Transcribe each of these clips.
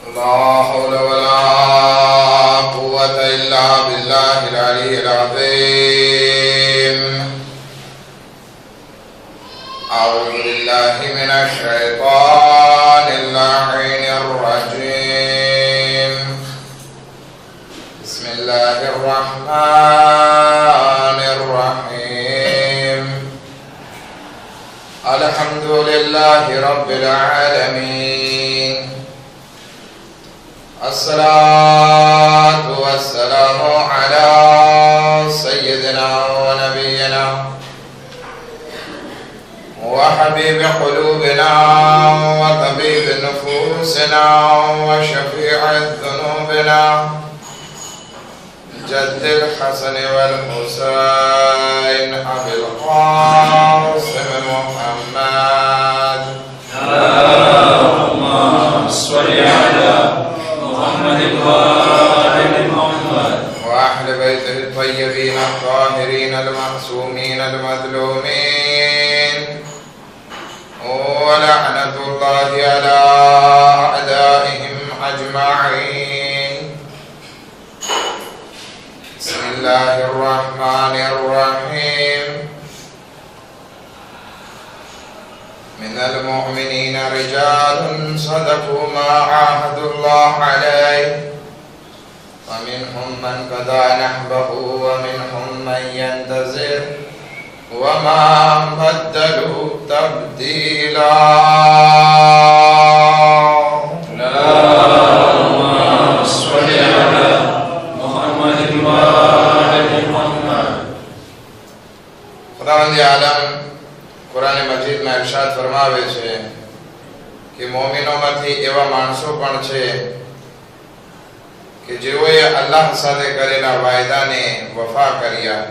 لا حول ولا قوة إلا بالله العلي العظيم. أعوذ بالله من الشيطان اللعين الرجيم. بسم الله الرحمن الرحيم. الحمد لله رب العالمين. الصلاة والسلام على سيدنا ونبينا وحبيب قلوبنا وطبيب نفوسنا وشفيع ذنوبنا جد الحسن والحسين أبي القاسم محمد. اللهم صل على محمد وآل محمد وأهل بيته الطيبين الطاهرين المعصومين المظلومين. ولعنة الله على أعدائهم أجمعين. بسم الله الرحمن الرحيم. من المؤمنين رجال صدقوا ما عاهدوا الله عليه ومنهم من قضى نحبه ومنهم من ينتظر وما بدلوا تبديلا. اللهم صل على محمد وآل محمد. خداوند عالم قرآن મજીદ માં ઇરશાદ ફરમાવે છે કે મોમિનોમાંથી એવા માણસો પણ છે કે જેઓએ અલ્લાહ સાથે કરેલા વાયદાને વફા કર્યા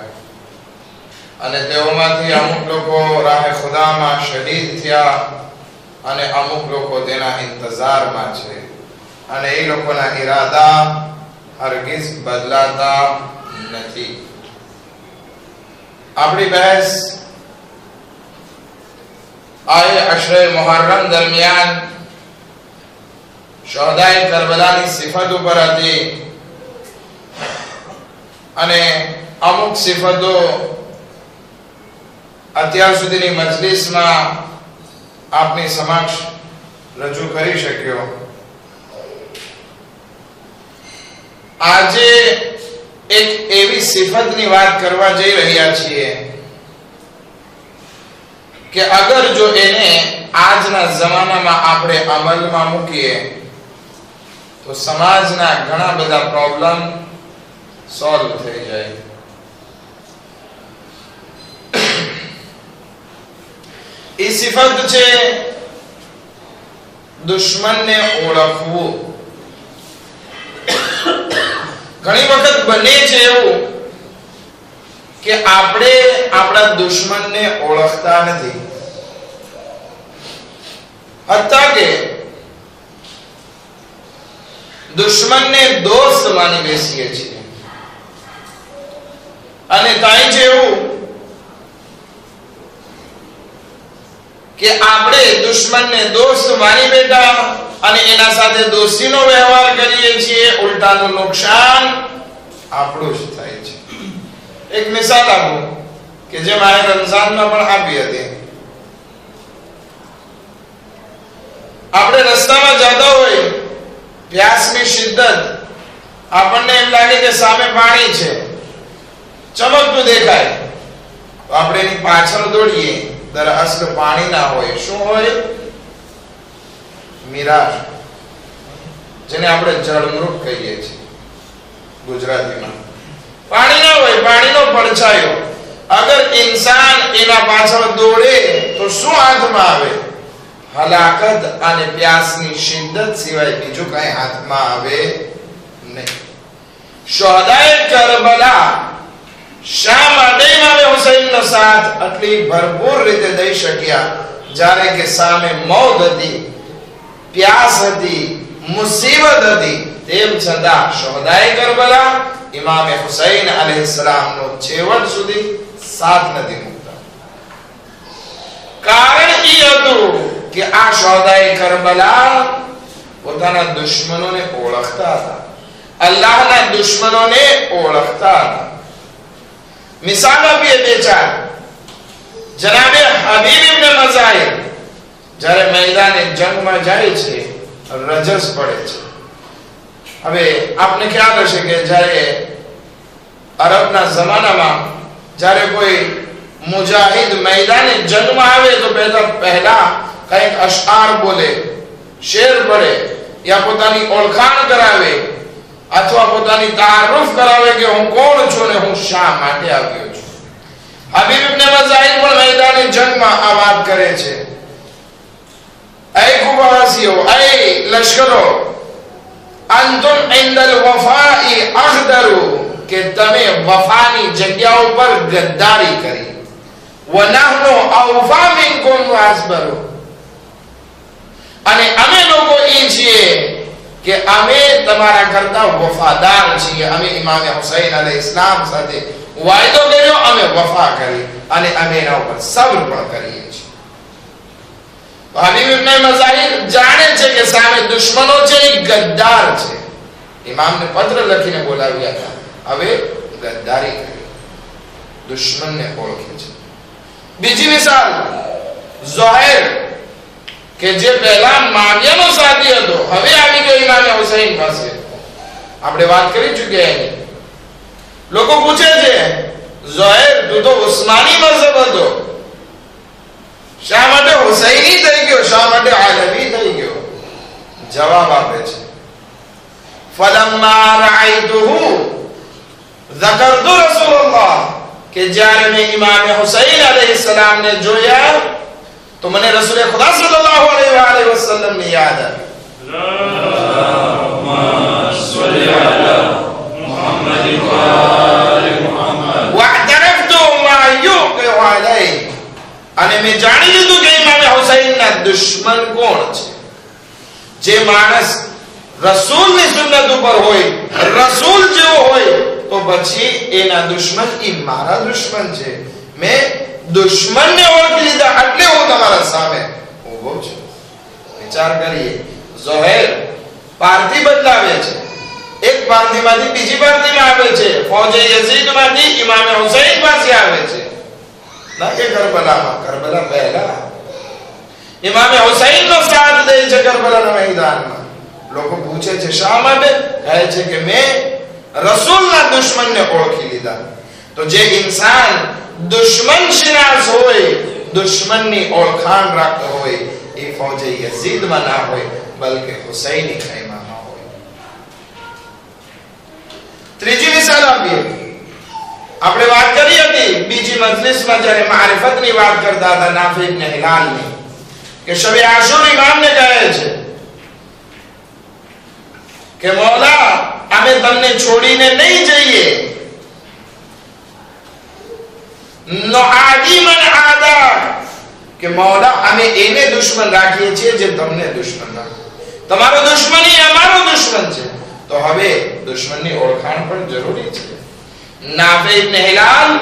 અને તેઓમાંથી અમુક લોકો રાહે ખુદામાં શહીદ થયા અને અમુક લોકો તેના ઇંતજારમાં છે અને એ લોકોના ઈરાદા હરગિઝ બદલાતા નથી. આપણી બહેસ آئے عشر محرم درمیان شہدائے کربلاની સિફતો પર હતી અને અમુક સિફતો અત્યાર સુધીની મજલિસમાં આપની સમક્ષ રજૂ કરી શક્યો. આજે એક એવી સિફતની વાત કરવા જઈ રહ્યા છીએ કે અગર જો એને આજના જમાનામાં આપણે અમલમાં મૂકીએ તો સમાજના ઘણા બધા પ્રોબ્લેમ સોલ્વ થઈ જાય. એ સિફત છે દુશ્મનને ઓળખવું. ઘણી વખત બને છે એવું કે આપણે આપણા દુશ્મનને ઓળખતા નથી, હત્તા કે દુશ્મનને દોસ્ત માની બેસીએ છીએ. અને થાય છે એવું કે આપણે દુશ્મનને દોસ્ત માની બેઠા અને એના સાથે દોસ્તીનો વ્યવહાર કરીએ છીએ. ઉલટાનું નુકસાન આપણું જ થાય છે. એક મિસાલ આપું કે જે મારે રમઝાનમાં પણ આપી હતી. આપણે રસ્તામાં જતા હોય, પ્યાસની શિદ્દત, આપણને એમ લાગે કે સામે પાણી છે, ચમકતું દેખાય, તો આપણે એની પાછળ દોડીએ. દરઅસલ પાણી ના હોય, શું હોય? મિરાજ, જેને આપણે જળમૃગ કહીએ છીએ ગુજરાતીમાં. પાણી ના હોય, પાણીનો પડછાયો. અગર ઇન્સાન એના પાછળ દોડે તો શું હાથમાં આવે? હલાકત અને પ્યાસની શિદ્દત સિવાય બીજું કઈ હાથમાં આવે નહીં. શુહદાએ કરબલા શા માટે ઇમામ હુસૈનનો સાથ આટલી ભરપૂર રીતે દઈ શક્યા? જ્યારે કે સામે મૌત હતી, પ્યાસ હતી, મુસીબત હતી, તેમ છતાં શુહદાએ કરબલા ઇમામ હુસૈન અલૈહિસ્સલામનો છેવટ સુધી સાથ નથી મૂકતા. કારણ એ હતું કે આ શુહદાએ કરબલા પોતાના દુશ્મનોને ઓળખતા હતા, અલ્લાહના દુશ્મનોને ઓળખતા હતા. મિસાલ આપીએ બે ચાર. જનાબે હબીબ ઇબ્ન મઝાહિર જ્યારે મેદાને જંગમાં જાય છે, રજસ પડે છે. હવે આપને ખ્યાલ હશે કે જ્યારે અરબના જમાનામાં જ્યારે કોઈ મુજાહિદ મેદાને જંગમાં આવે તો પહેલા કંઈક અશઆર બોલે, શેર પડે, યા પોતાની ઓળખાણ કરાવે અથવા પોતાની તારુફ કરાવે કે હું કોણ છું ને હું શા માટે આવ્યો છું. હબીબ ઇબ્ન મઝાહિર પણ મેદાને જંગમાં આ વાત કરે છે. ऐ कुवासियो, ऐ लश्करो, अंतुम इंदल वफाई अखदरू, કે તમે વફાની જગ્યાઓ પર ગદ્દારી કરી. વનહનુ અવફા મિનકુમ વાસબરુ, અને અમે લોકો એ છીએ કે અમે તમારા કરતા વફાદાર છીએ. અમે ઇમામ હુસૈન અલૈહિસ્સલામ સાથે વાયદો કર્યો, અમે વફા કરી અને અમે એના ઉપર સબ્ર પણ કરીએ છીએ. હબીબ ઇબ્ન મઝાહિર જાણે છે કે સામે દુશ્મનો છે, એ ગદ્દાર છે. ઇમામને પત્ર લખીને બોલાવ્યા હતા. હવે ગદ્દારી કરી, દુશ્મનને ઓળખે છે. બીજી મિસાલ ઝુહૈર કે જે પહેલા માવિયાનો સાથી હતો, હવે આવી ગયો ઇમામ હુસૈન પાસે. આપણે વાત કરી ચૂક્યા એની. લોકો પૂછે છે, ઝુહૈર તું તો ઉસ્માની મઝહબ હતો, શા માટે હુસૈની થઈ ગયો, શા માટે આલવી થઈ ગયો? જવાબ આપે છે, ફલમ્મા રઆઈતુહુ ذکرت رسول اللہ, کہ જ્યારે મેં ઇમામ હુસૈન અલૈહિસ્સલામ ને જોયા તો મને રસૂલ ખુદા સલ્લલ્લાહુ અલૈહિ વસલ્લમ ની યાદ આવી. અલ્લાહુમ્મા સલ્લી અલા મુહમ્મદ વ આલી મુહમ્મદ વઅતરફતુ મા યુqiu અલૈહિ, અને મેં જાણી લીધું કે ઇમામ હુસૈનના દુશ્મન કોણ છે. જે માણસ રસૂલની સુન્નત ઉપર હોય, રસૂલ જેવો હોય, તો પછી એના દુશ્મન એ મારા દુશ્મન છે. મેં દુશ્મનને ઓળખી લીધા એટલે હું તમારા સામે ઊભો છું. વિચાર કરીએ, ઝુહૈર પારથી બદલાવે છે, એક પારથીમાંથી બીજી પારથીમાં આવે છે, ફૌજે યઝીદમાંથી ઇમામ હુસૈન પાસે આવે છે. ના કે કરબલામાં, કરબલા પહેલા ઇમામ હુસૈનનો સાથ દે છે કરબલાના મેદાનમાં. લોકો પૂછે છે શા માટે? કહે છે કે મેં રસૂલના દુશ્મનને ઓળખી લીધા. તો જે ઇન્સાન દુશ્મન શિનાસ હોય, દુશ્મનની ઓળખાણ રાખતો હોય, એ ફૌજે યઝીદમાં ના હોય, બલકે હુસૈની ખૈમામાં હોય. ત્રીજી મિસાલ આપીએ. આપણે વાત કરી હતી બીજી મજલિસમાં જ્યારે મારિફતની વાત કરતા હતા નાફી ઇબ્ન હિલાલની, કે શબે આશુર ઇમામને કહે છે કે મૌલા અમે તમને છોડીને નહીં જઈએ. નઆદી મન આદા, કે મૌલા અમે એને દુશ્મન રાખીએ છીએ જે તમને દુશ્મન રાખે. તમારો દુશ્મન એ અમારો દુશ્મન છે. તો હવે દુશ્મનની ઓળખાણ પણ જરૂરી છે. નાફી ઇબ્ન હિલાલ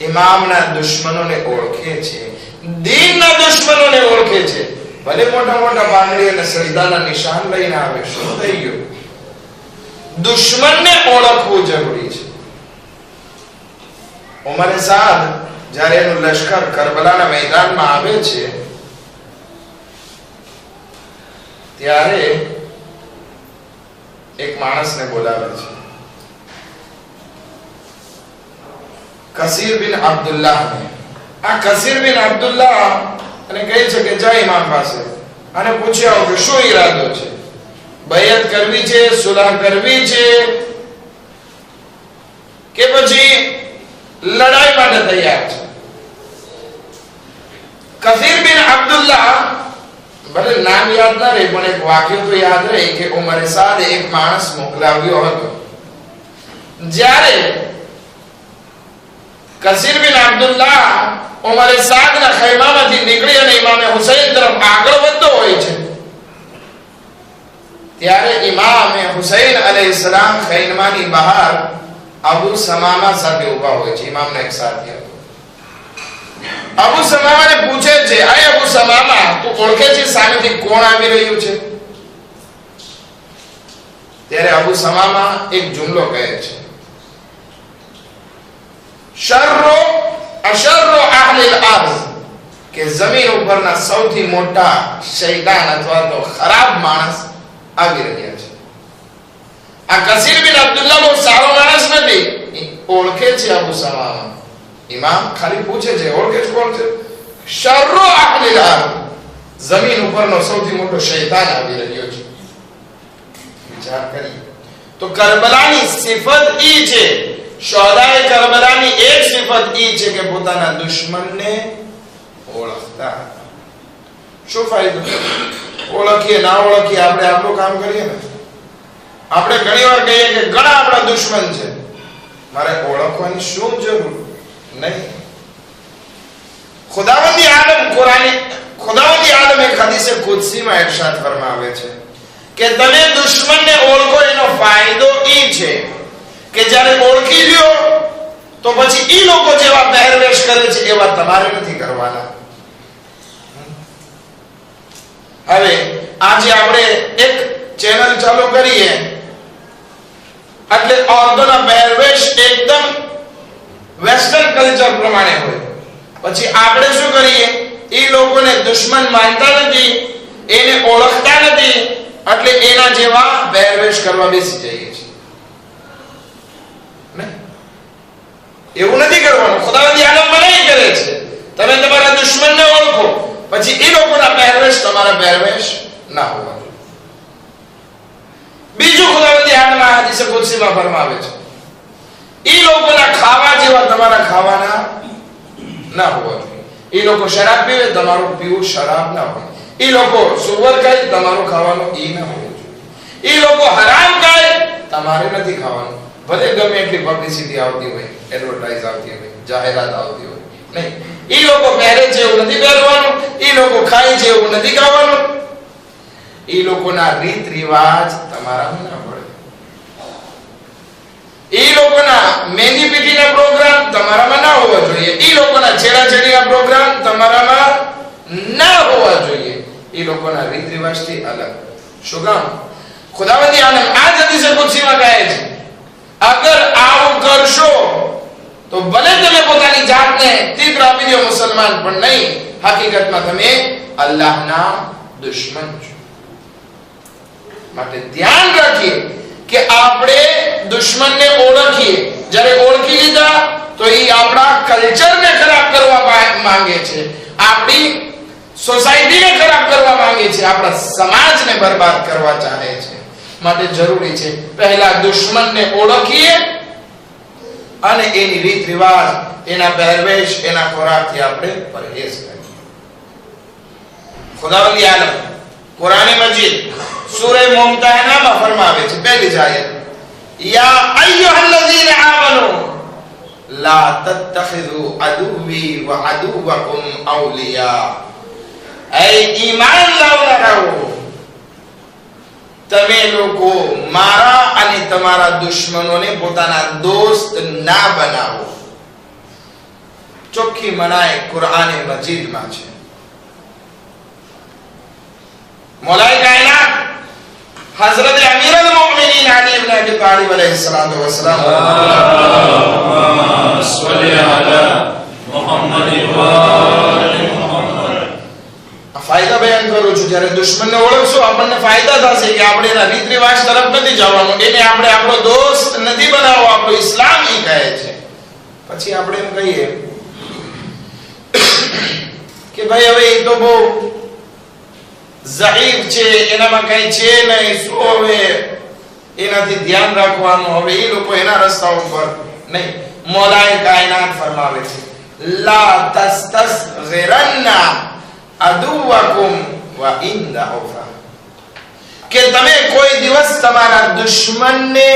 ઇમામના દુશ્મનોને ઓળખે છે, દીનના દુશ્મનોને ઓળખે છે. ભલે મોટા મોટા પાંગડી અને સજદાના નિશાન લઈને આવે, શું થઈ ગયું? દુશ્મનને ઓળખવું જરૂરી છે. ઉમર સાદ જ્યારે એનું લશ્કર કરબલાના મેદાનમાં આવે છે ત્યારે એક માણસને બોલાવે છે, કસીર બિન અબ્દુલ્લાહ ને. આ કસીર બિન અબ્દુલ્લાહ અને કહે છે કે જા ઇમામ પાસે અને પૂછી આવો કે શું ઈરાદો છે, બૈયત કરવી છે, સુલહ કરવી છે કે પછી લડાઈ માટે તૈયાર છે. કસીર બિન અબ્દુલ્લાહ, ભલે નામ યાદ ના રહે પણ એક વાક્ય તો યાદ રહે કે ઉમર સાદે એક માણસ મોકલાવ્યો હતો. જ્યારે કસીર બિન અબ્દુલ્લાહ ઉમર સાદના ખૈમામાંથી નીકળી અને ઇમામ હુસૈન તરફ આગળ વધતો હોય છે ત્યારે ઇમામ હુસૈન અલૈહિસ્સલામ ખૈમાની બહાર અબુ સમામા સાથે ઊભા હોય છે. ઇમામના એક સાથી હતો. અબુ સમામાને પૂછે છે, અરે અબુ સમામા તું ઓળખે છે સામેથી કોણ આવી રહ્યું છે? ત્યારે અબુ સમામા એક જુમલો કહે છે, શર્રો અશર્રો અહલિલ અર્ઝ, કે જમીન ઉપરના સૌથી મોટા શૈતાન અથવા તો ખરાબ માણસ આવી રહ્યા છે. આ કસીર બિન અબ્દુલ્લાહ બહુ સારો માણસ નથી, ઓળખે છે અબુ સમામા. ઇમામ ખાલી પૂછે છે, ઓળખે છે કોણ છે? શર્રો અહલિલ અર્ઝ, જમીન ઉપરનો સૌથી મોટો શૈતાન આવી રહ્યો છે. વિચાર કરીએ તો કરબલાની સિફત ઈ છે, શોહદાએ કરબલાની એક સિફત ઈ છે કે પોતાના દુશ્મનને ઓળખતા હતા. શું ફાયદો? ઓળખીએ ના ઓળખીએ આપણે આપણું કામ કરીએ ને. આપણે ઘણી વાર કહીએ કે ઘણા આપણા દુશ્મન છે, મારે ઓળખવાની શું જરૂર નહીં. ખુદાવંદી આલમ એક હદીસે કુદસીમાં ઇરશાદ ફરમાવે છે કે તમે દુશ્મનને ઓળખો, એનો ફાયદો ઈ છે કે જ્યારે ઓળખી લ્યો તો પછી ઈ લોકો જેવા પહેરવેશ કરે છે એવા તમારે નથી કરવાના. હવે આજે આપણે એક ચેનલ ચાલુ કરીએ એટલે ઓર્ધોના પહેરવેશ એકદમ વેસ્ટર્ન કલ્ચર પ્રમાણે હોય, પછી આપણે શું કરીએ? એ લોકોને દુશ્મન માનતા નથી, એને ઓળખતા નથી, એટલે એના જેવા પહેરવેશ કરવા બેસી જઈએ છીએ. એવું નથી કરવાનું. ખુદાવંદી આલમ મનાઈ કરે છે, તમે તમારા દુશ્મનને ઓળખો, પછી એ લોકોના પહેરવેશ તમારા પહેરવેશ ના હોવા જોઈએ. બીજું ખુદાવંદી આલમ આ હદીસે કુદસીમાં ફરમાવે છે, એ લોકોના ખાવા જેવા તમારા ખાવાના ના હોવા જોઈએ. એ લોકો શરાબ પીવે, તમારું પીવું શરાબ ના હોય. એ લોકો સુવર ખાય, તમારું ખાવાનું ઈ ના હોવું જોઈએ. એ લોકો હરામ ખાય, તમારે નથી ખાવાનું. ભલે ગમે એટલી પબ્લિસિટી આવતી હોય, એડવર્ટાઇઝ આવતી હોય, જાહેરાત આવતી હોય, નહીં. એ લોકો પહેરે છે એવું નથી પહેરવાનું, એ લોકો ખાય છે એવું નથી ખાવાનું. એ લોકોના રીત રિવાજ તમારામાં ના પડે. એ લોકોના મહેંદી પીટીના પ્રોગ્રામ તમારામાં ના હોવા જોઈએ. એ લોકોના છેડાછેડીના પ્રોગ્રામ તમારામાં ના હોવા જોઈએ. એ લોકોના રીત રિવાજથી અલગ. શું કામ? ખુદાવંદી આલમ આ હદીસે કુદસીમાં કહે છે, અગર આવું કરશો તો ભલે તમે પોતાની જાતને તીવ્ર આપી દો મુસલમાન, પણ નહીં, હકીકતમાં તમે અલ્લાહના દુશ્મન છો. માટે ધ્યાન રાખીએ કે આપણે દુશ્મનને ઓળખીએ. જ્યારે ઓળખી લીધા તો એ આપણા કલ્ચરને ખરાબ કરવા માંગે છે, આપણી સોસાયટીને ખરાબ કરવા માંગે છે, આપણા સમાજને બરબાદ કરવા ચાહે છે. માટે જરૂરી છે પહેલા દુશ્મનને ઓળખીએ અને એની રીત રિવાજ, એના પહેરવેશ, એના ખોરાકથી આપણે પરહેજ કરીએ. ખુદાવંદી આલમ કુરાન મજીદ સૂરે મુમતહનામાં ફરમાવે છે, પહેલી આયત, યા અય્યુહલ્લઝીના આમનુ લા તત્તખિઝુ અદુવ્વી વ અદુવ્વકુમ અવલિયા. એ ઈમાન લાવનારાઓ, તમે લોકો મારા અને તમારા દુશ્મનોને પોતાના દોસ્ત ના બનાવો. ચોખ્ખી મનાઈ કુરાન મજીદમાં છે. મૌલાએ કાયનાત હઝરત અમીરુલ મુમિનીન અલી ઇબ્ન અબી તાલિબ अलैहिस्सलातु वस्सलाम સલ્લી અલા મુહમ્મદ વ આલી મુહમ્મદ. ફાયદા બયાન કરું છું. જ્યારે દુશ્મનને ઓળખશો આપણને ફાયદા થશે કે આપણે એના રીત રિવાજ તરફ નથી જવાનું, એને આપણે આપણો દોસ્ત નથી બનાવવો. આપણો ઇસ્લામ ઈ કહે છે. પછી આપણે એમ કહીએ કે ભાઈ હવે એ તો બહુ ઝઈફ છે, એનામાં કઈ છે નહીં, શું હવે એનાથી ધ્યાન રાખવાનું, હવે એ લોકો એના રસ્તા ઉપર નહીં. મૌલાએ કાયનાત ફરમાવે છે, લા તસ્તસગિરન્ના અદુવકુમ વ ઇન્દહુફા, કે તમે કોઈ દિવસ તમારા દુશ્મનને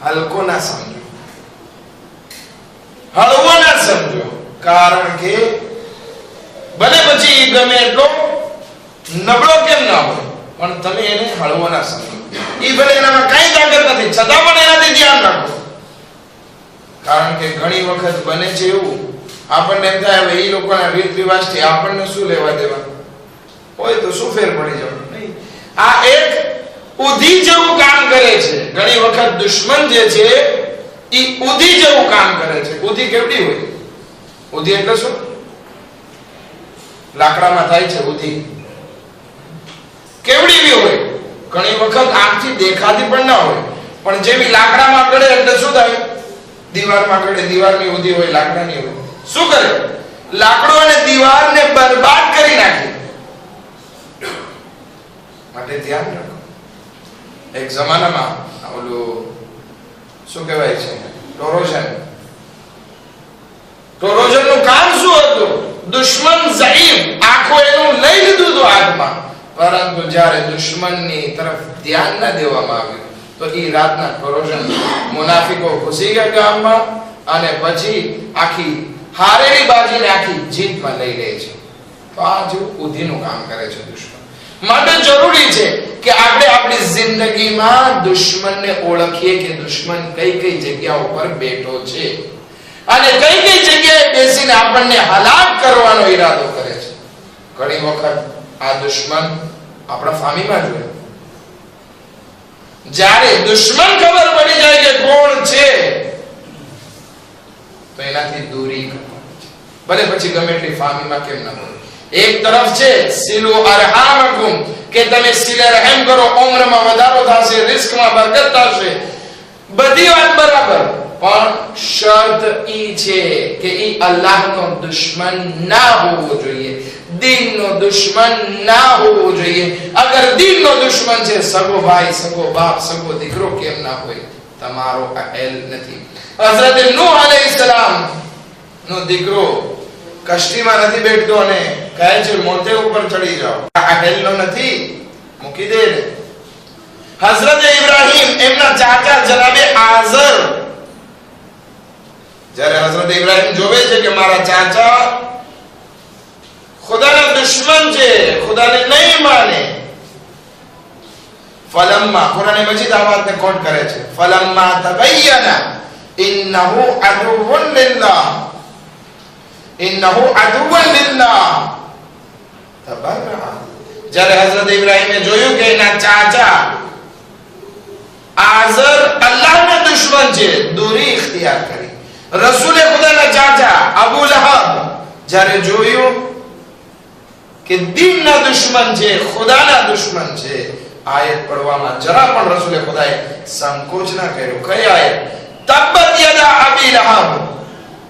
હલકો ના સમજો, હળવો ના સમજો. કારણ કે ભલે પછી ગમે એટલો નબળો કેમ ના હોય, પણ તમે એને હળવો ના સમજો. એ ભલે એનામાં કઈ તાકાત નથી, છતાં પણ એનાથી ધ્યાન રાખો. કારણ કે ઘણી વખત બને છે એવું, આપણને એમ થાય હવે એ લોકોના રીત રિવાજથી આપણને શું લેવા દેવા, હોય તો શું ફેર પડી જવાનું. નહીં, આ એક ઉધી જેવું કામ કરે કરે છે. ઘણી વખત દુશ્મન જે છે એ ઉધી જેવું કામ કરે છે. ઉધી કેવડી હોય? ઉધી એટલે શું? લાકડામાં થાય છે ઉધી. કેવડી બી હોય, ઘણી વખત આંખથી દેખાતી પણ ના હોય, પણ જેવી લાકડામાં કડે એટલે શું થાય? દીવારમાં કડે. દીવારની ઉધી હોય, લાકડાની હોય. શું કરે? લાકડો અને દીવારને બરબાદ કરી નાખે. માટે ધ્યાન રાખો. એક જમાનામાં ઓલું શું કહેવાય છે, ટોરોજન નું કામ શું હતું? દુશ્મન ઝઈફ, આંખો એનું લઈ લીધું હતું હાથમાં, પરંતુ જ્યારે દુશ્મનની તરફ ધ્યાન ન દેવામાં આવ્યું તો એ રાતના ટોરોજન મુનાફિકો ઘૂસી ગયા ગામમાં અને પછી આખી હારેલી બાજીને આખી જીતમાં લઈ લે છે. તો આ જેવું ઉધીનું કામ કરે છે દુશ્મન. માટે જરૂરી છે કે આપણે આપણી જિંદગીમાં દુશ્મનને ઓળખીએ કે દુશ્મન કઈ કઈ જગ્યાઓ પર બેઠો છે અને કઈ કઈ જગ્યાએ બેસીને આપણને હલાક કરવાનો ઈરાદો કરે છે. ઘણી વખત આ દુશ્મન આપણા ફામીમાં જોઈએ. જ્યારે દુશ્મન ખબર પડી જાય કે કોણ છે તો એનાથી દૂરી કરવાની છે. ભલે પછી ગમે એટલી ફામીમાં કેમ ના હોય. એક તરફ છે સિલુ અરહામકુમ કે તમે સિલે રહેમ કરો, ઉંમરમાં વધારો થશે, રિસ્કમાં બરકત થશે, બધી વાત બરાબર, પણ શરત ઈ છે કે ઈ અલ્લાહનો દુશ્મન ના હોવો જોઈએ, દીનનો દુશ્મન ના હોવો જોઈએ. અગર દીનનો દુશ્મન છે, સગો ભાઈ, સગો બાપ, સગો દીકરો કેમ ના હોય, તમારો અહેલ નથી. હઝરત નૂહ અલૈહિસ્સલામ નો દીકરો કશ્તીમાં નથી બેઠતો અને કહે છે મોતે ઉપર ચડી જાઓ. અહેલનો નથી, મૂકી દે. હઝરત ઇબ્રાહીમ એમના ચાચા જનાબે આઝર, જ્યારે હઝરત ઇબ્રાહીમ જોવે છે કે મારા ચાચા ખુદાના દુશ્મન છે, ખુદાને નહીં માને, ફલમ્મા, કુરાન મજીદ આ વાતને કોટ કરે છે, ફલમ્મા તબય્યના ઇન્નહુ અદુવ્વન લિલ્લાહ, ઇન્નહુ અદુવ્વન લિલ્લાહ તબરઅ. જ્યારે હઝરત ઇબ્રાહીમે જોયું કે એના ચાચા આઝર અલ્લાહના દુશ્મન છે, દૂરી ઇખ્તિયાર કરી. રસૂલે ખુદાના ચાચા અબુ લહબ જ્યારે જોયું કે દીનના દુશ્મન છે, ખુદાના દુશ્મન છે, આયત પડવામાં જરા પણ રસૂલે ખુદાએ સંકોચ ના કર્યો. કઈ આયત? તબ્બત યદા અબી લહબ,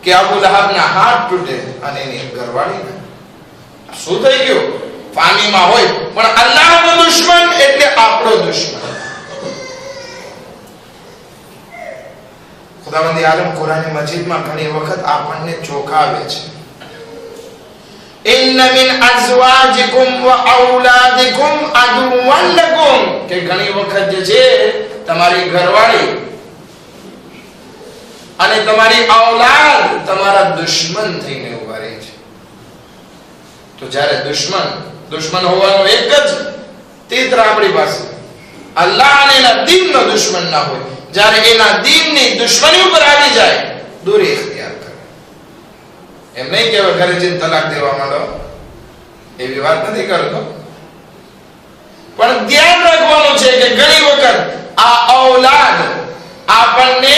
કે અબુ લહબના હાથ તૂટે અને એની ઘરવાળી. શું થઈ ગયું? ફામીમાં હોય પણ અલ્લાહનો દુશ્મન એટલે આપણો દુશ્મન. ખુદાવંદ આલમ કુરાન મજીદમાં ઘણી વખત આપણને ચોંકાવે છે. ઇન્ન મિન અઝવાજિકુમ વ ઔલાદિકુમ અદુવ્વન લકુમ, કે ઘણી વખત જે છે તમારી ઘરવાળી અને તમારી ઔલાદ તમારા દુશ્મન થઈને ઉભા રહે છે. તો જ્યારે દુશ્મન હોવાનો એક જ તીત્ર આપણી પાસે, અલ્લાહ અને એના દીનનો દુશ્મન ના હોય, જ્યારે એના દીનની દુશ્મની ઉપર આવી જાય, દૂરી ઇખ્તિયાર કરે. એમ નહીં કે ઘરે જઈને તલાક દેવા માંડો, એવી વાત નથી કરતો, પણ ધ્યાન રાખવાનું છે કે ઘણી વખત આ ઔલાદ આપણને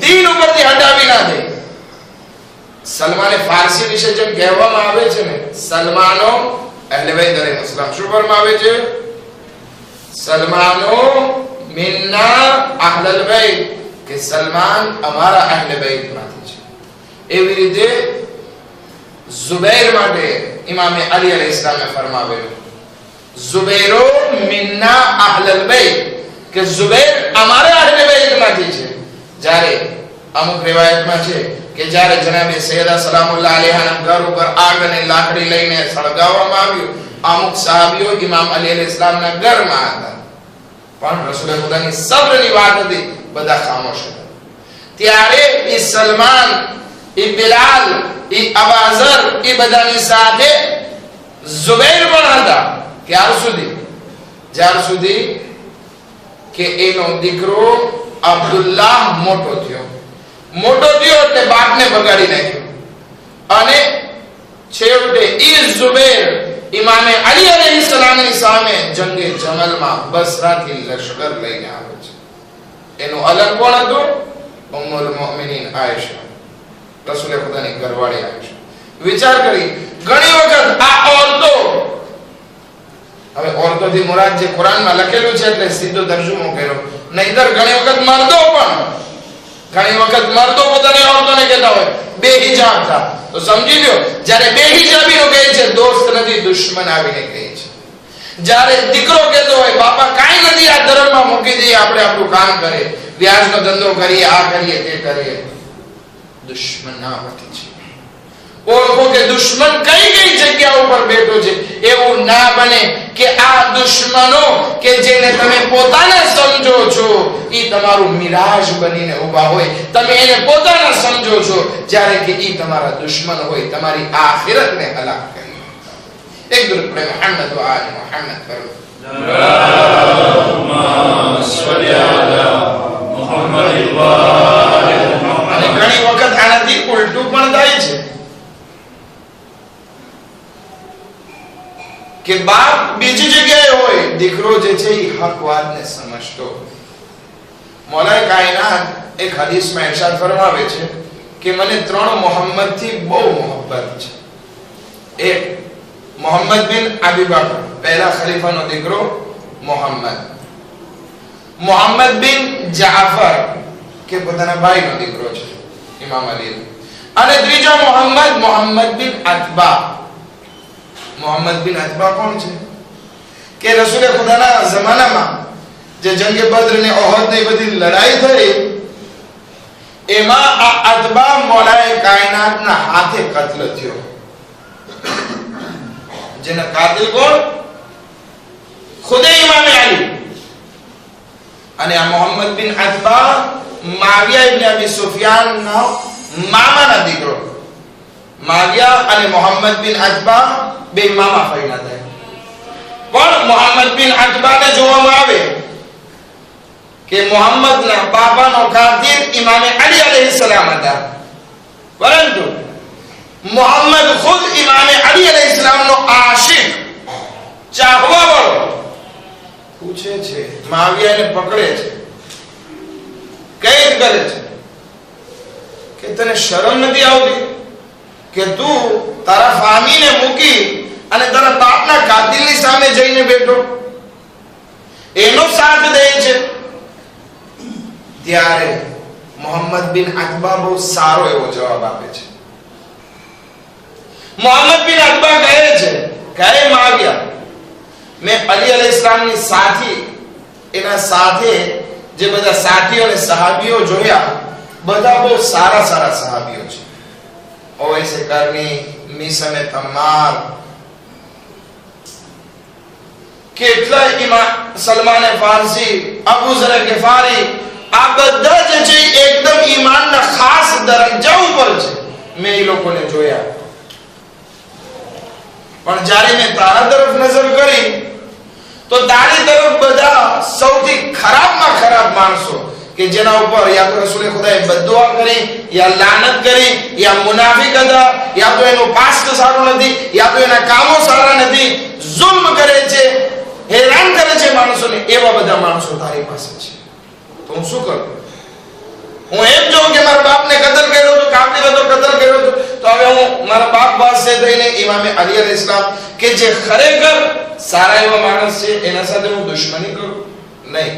દીન ઉપરથી હટાવી ના દે. સલમાને ફારસી વિશે જેમ કહેવામાં આવે છે ને, સલમાનો અહલે બેત અલૈહિસ્સલામ, શું ફરમાવે આવે છે? સલમાનો મિન્ના અહલલ બેત, કે સલમાન અમારા અહલે બેતમાંથી છે. એવી રીતે ઝુબૈર માટે ઇમામ અલી અલૈહિસ્સલામે ફરમાવેલું, ઝુબૈરો મિન્ના અહલલ બેત, કે ઝુબૈર અમારા અહલે બેતમાંથી છે. જ્યારે અમુક રિવાયતમાં છે કે જ્યારે જનાબે સૈયદા સલામુલ્લાહ અલૈહાના ઘર ઉપર આગ અને લાકડી લઈને સળગાવવામાં આવ્યું, અમુક સહાબીઓ ઇમામ અલી અલૈહિસ્સલામના ઘરમાં હતા, પણ રસૂલ ખુદાની સબ્રની વાત હતી, બધા ખામોશ હતા. ત્યારે એ સલમાન, એ બિલાલ, એ અબાઝર, એ બધાની સાથે ઝુબૈર પણ હતા. જ્યાર સુધી કે એનો દીકરો અબ્દુલ્લાહ મોટો થયો એટલે બાપને બગાડી નાખ્યો, અને છેવટે એ ઝુબૈર ઇમામે અલી અલૈહિસ્સલામની સામે જંગે જમલમાં બસરાથી લશ્કર લઈને આવે છે. એનું અલગ કોણ હતું? ઉમ્મુલ મુમિનીન આયશા, રસૂલે ખુદાની ઘરવાળી આયશા. વિચાર કરી, ઘણી વખત આ ઓરતો, હવે ઓરતોથી મુરાદ જે કુરાનમાં લખેલું છે એટલે સીધો તર્જુમો કર્યો, નહીતર ઘણી વખત મર્દો પોતાની ઓરતોને કહેતા હોય બેહિજાબ થા. તો સમજી લ્યો, જ્યારે બેહિજાબીનો કહે છે દોસ્ત નથી, દુશ્મન આવીને કહે છે. જ્યારે દીકરો કહેતો હોય બાપા કાંઈ નથી, આ ધર્મમાં મૂકી દઈએ, આપણે આપણું કામ કરીએ, વ્યાજનો ધંધો કરીએ, આ કરીએ તે કરીએ, દુશ્મન ના હોતી છે. ઓળખો કે દુશ્મન કઈ કઈ જગ્યા ઉપર બેઠો છે. એવું ના બને કે આ દુશ્મનો કે જેને તમે પોતાના સમજો છો એ તમારું મિરાજ બનીને ઊભા હોય, તમે એને પોતાના સમજો છો, જ્યારે કે એ તમારા દુશ્મન હોય, તમારી આખિરતને હલાક કરી. એક દુરુદ પડે મુહમ્મદ વ આલ મુહમ્મદ કરો. અલ્લાહુમ્મા સલ્લી અલા મુહમ્મદ વ આલ મુહમ્મદ. અને ઘણી વખત આનાથી ઉલટું પણ થાય છે કે બાપ બીજી જગ્યાએ હોય, દીકરો જે છે એ હક વાતને સમજતો. મૌલાએ કાયનાત એક હદીસમાં ઇરશાદ ફરમાવે છે કે મને 3 મોહમ્મદ થી બહુ મોહબ્બત છે. એક મોહમ્મદ બિન અબી બકર, પહેલા ખલીફાનો દીકરો મોહમ્મદ. મોહમ્મદ બિન જાફર કે પોતાના ભાઈનો દીકરો છે ઇમામ અલી. અને ત્રીજો મોહમ્મદ બિન અતબા. મોહમ્મદ બિન અતબા કોણ છે? કે રસૂલે ખુદાના જમાનામાં જે જંગે બદ્ર ને ઓહદ ને બધી લડાઈ થઈ, એમાં આ અતબા મૌલાએ કાયનાતના હાથે કત્લ થયો. જેના કાતિલ કોણ? ખુદે ઇમામે અલી. અને આ મોહમ્મદ બિન અતબા માવિયા ઇબ્ન અબી સુફિયાનના મામાના દીકરો. માવિયા અને મોહમ્મદ બિન અતબા બે મામા ફઈના થાય. પણ મોહમ્મદ બિન અતબાને જોવામાં આવે કે મોહમ્મદના બાપાનો કાતિલ ઇમામે અલી અલૈહિસ્સલામ હતા, પરંતુ મોહમ્મદ ખુદ ઇમામે અલી અલૈહિસ્સલામનો આશિક, ચાહવા વાળો, પૂછે છે, માવિયાને પકડે છે, કેદ કરે છે કે તને શરમ નથી આવતી કે તું તારા ફામીને મૂકી અને તારા બાપના કાતિલની સામે જઈને બેઠો, એનો સાથ દે છે. ત્યારે મોહમ્મદ બિન અતબા બહુ સારો એવો જવાબ આપે છે. મોહમ્મદ બિન અતબા કહે છે કે હે માવિયા, મેં અલી અલૈહિસ્સલામની સાથી, એના સાથે જે બધા સાથીઓ અને સહાબીઓ જોયા, બધા બહુ સારા સહાબીઓ છે. ઓવૈસે કરની, મિસમે તમ્માર, કેટલા ઇમામ સલમાન ફારસી, અબુ ઝર ગિફારી, આ બધા જે છે એકદમ ઈમાનના ખાસ દરજ્જા ઉપર છે. મેં એ લોકોને જોયા, પણ જ્યારે મેં તારા તરફ નજર કરી તો તારી તરફ બધા સૌથી ખરાબમાં ખરાબ માણસો કે જેના ઉપર યા તો રસૂલે ખુદાએ બદદુઆ કરી, યા લાનત કરી, યા મુનાફિક હતા, યા તો એનું પાસ્ટ સારું નથી, યા તો એના કામો સારા નથી, જુલ્મ કરે છે, હેરાન કરે છે માણસોને, એવા બધા માણસો તારી પાસે છે. તો હું શું કરું? હું એમ જોઉં કે મારા બાપને કતલ કર્યો તો, કાફીર હતો કતલ કર્યો તો હવે હું મારા બાપ પાસે થઈને ઇમામે અલી અલૈહિસ્સલામ કે જે ખરેખર સારા એવા માણસ છે એના સાથે હું દુશ્મની કરું? નહીં.